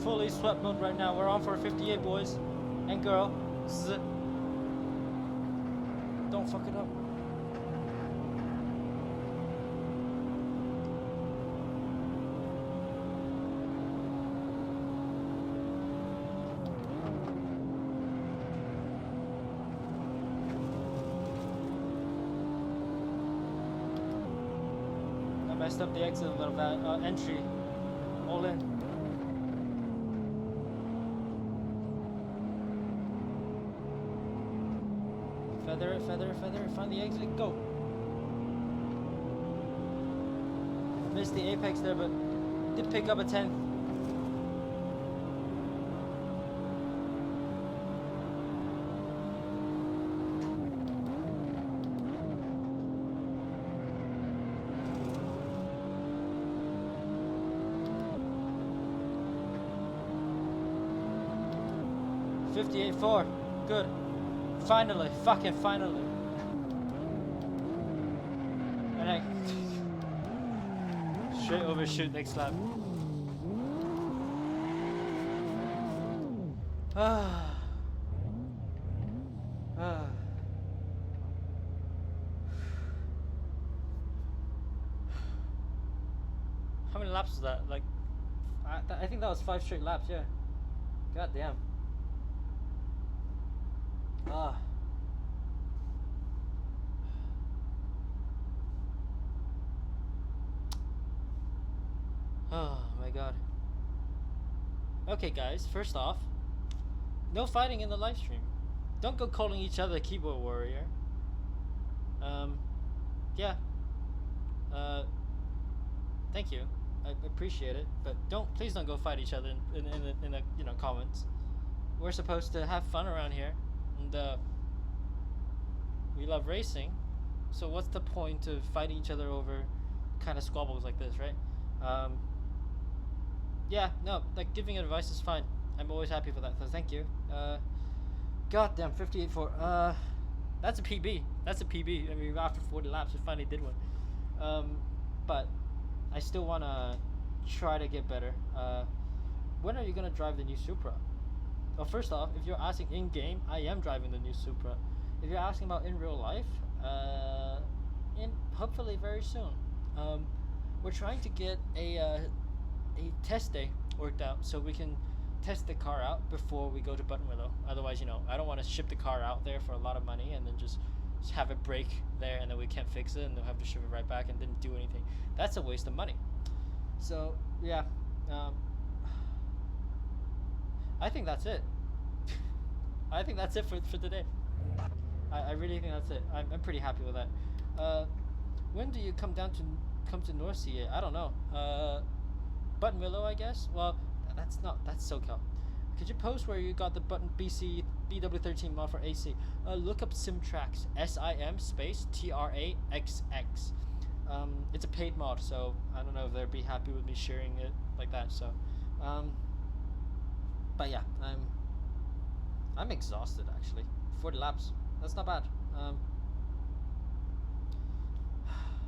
Fully swept mode right now. We're on for 58, boys and girl. Don't fuck it up. I messed up the exit a little bit. Entry. All in. feather it, feather it, feather it, find the exit, go. Missed the apex there, but did pick up a 10th. .58.4, good. Finally, fucking finally. And I straight overshoot next lap. Ah. Ah. How many laps was that? Like, I think that was 5 straight laps. Yeah. God damn. Ah. Oh my god. Okay guys, first off, no fighting in the live stream. Don't go calling each other keyboard warrior. Yeah. Thank you. I appreciate it, but please don't go fight each other in the you know, comments. We're supposed to have fun around here, and we love racing. So what's the point of fighting each other over kind of squabbles like this, right? Yeah, no, like giving advice is fine. I'm always happy for that, so thank you. Goddamn, 58.4. That's a PB. That's a PB. I mean, after 40 laps, we finally did one. But I still want to try to get better. When are you going to drive the new Supra? Well, first off, if you're asking in-game, I am driving the new Supra. If you're asking about in real life, hopefully very soon. We're trying to get a test day worked out so we can test the car out before we go to Buttonwillow. Otherwise, you know, I don't want to ship the car out there for a lot of money and then just have it break there and then we can't fix it and they'll have to ship it right back and didn't do anything. That's a waste of money. So yeah, I think that's it. I think that's it for today. I really think that's it. I'm pretty happy with that. When do you come to North CA? I don't know. Buttonwillow, I guess. Well, that's SoCal. Could you post where you got the Button BW13 mod for AC? Look up Simtrax. SIM space TRAXX. It's a paid mod, so I don't know if they'd be happy with me sharing it like that. So, but yeah, I'm exhausted actually. 40 laps. That's not bad.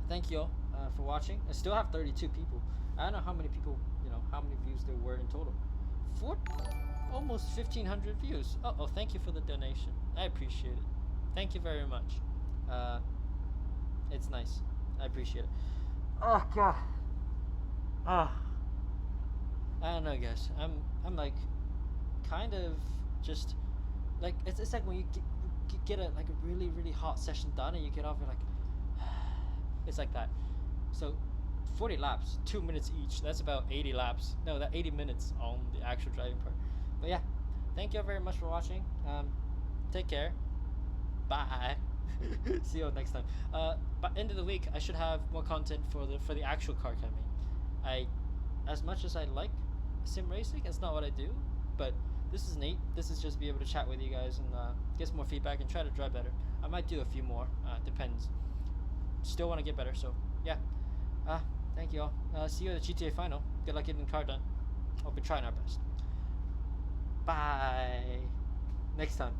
Thank you all for watching. I still have 32 people. I don't know how many people, you know, how many views there were in total. Almost 1,500 views. Oh, thank you for the donation. I appreciate it. Thank you very much. It's nice. I appreciate it. Oh god. I don't know, guys. I'm like, kind of just like it's like when you get a really hot session done and you get off, you're like, it's like that. So 40 laps, 2 minutes each. That's about 80 laps. No, that 80 minutes on the actual driving part. But yeah, thank you very much for watching. Take care. Bye. See you next time. By end of the week, I should have more content for the actual car campaign. As much as I like sim racing, it's not what I do. But this is neat. This is just be able to chat with you guys and get some more feedback and try to drive better. I might do a few more. Depends. Still want to get better. So yeah. Thank you all. See you at the GTA final. Good luck getting the car done. Hope we're trying our best. Bye. Next time.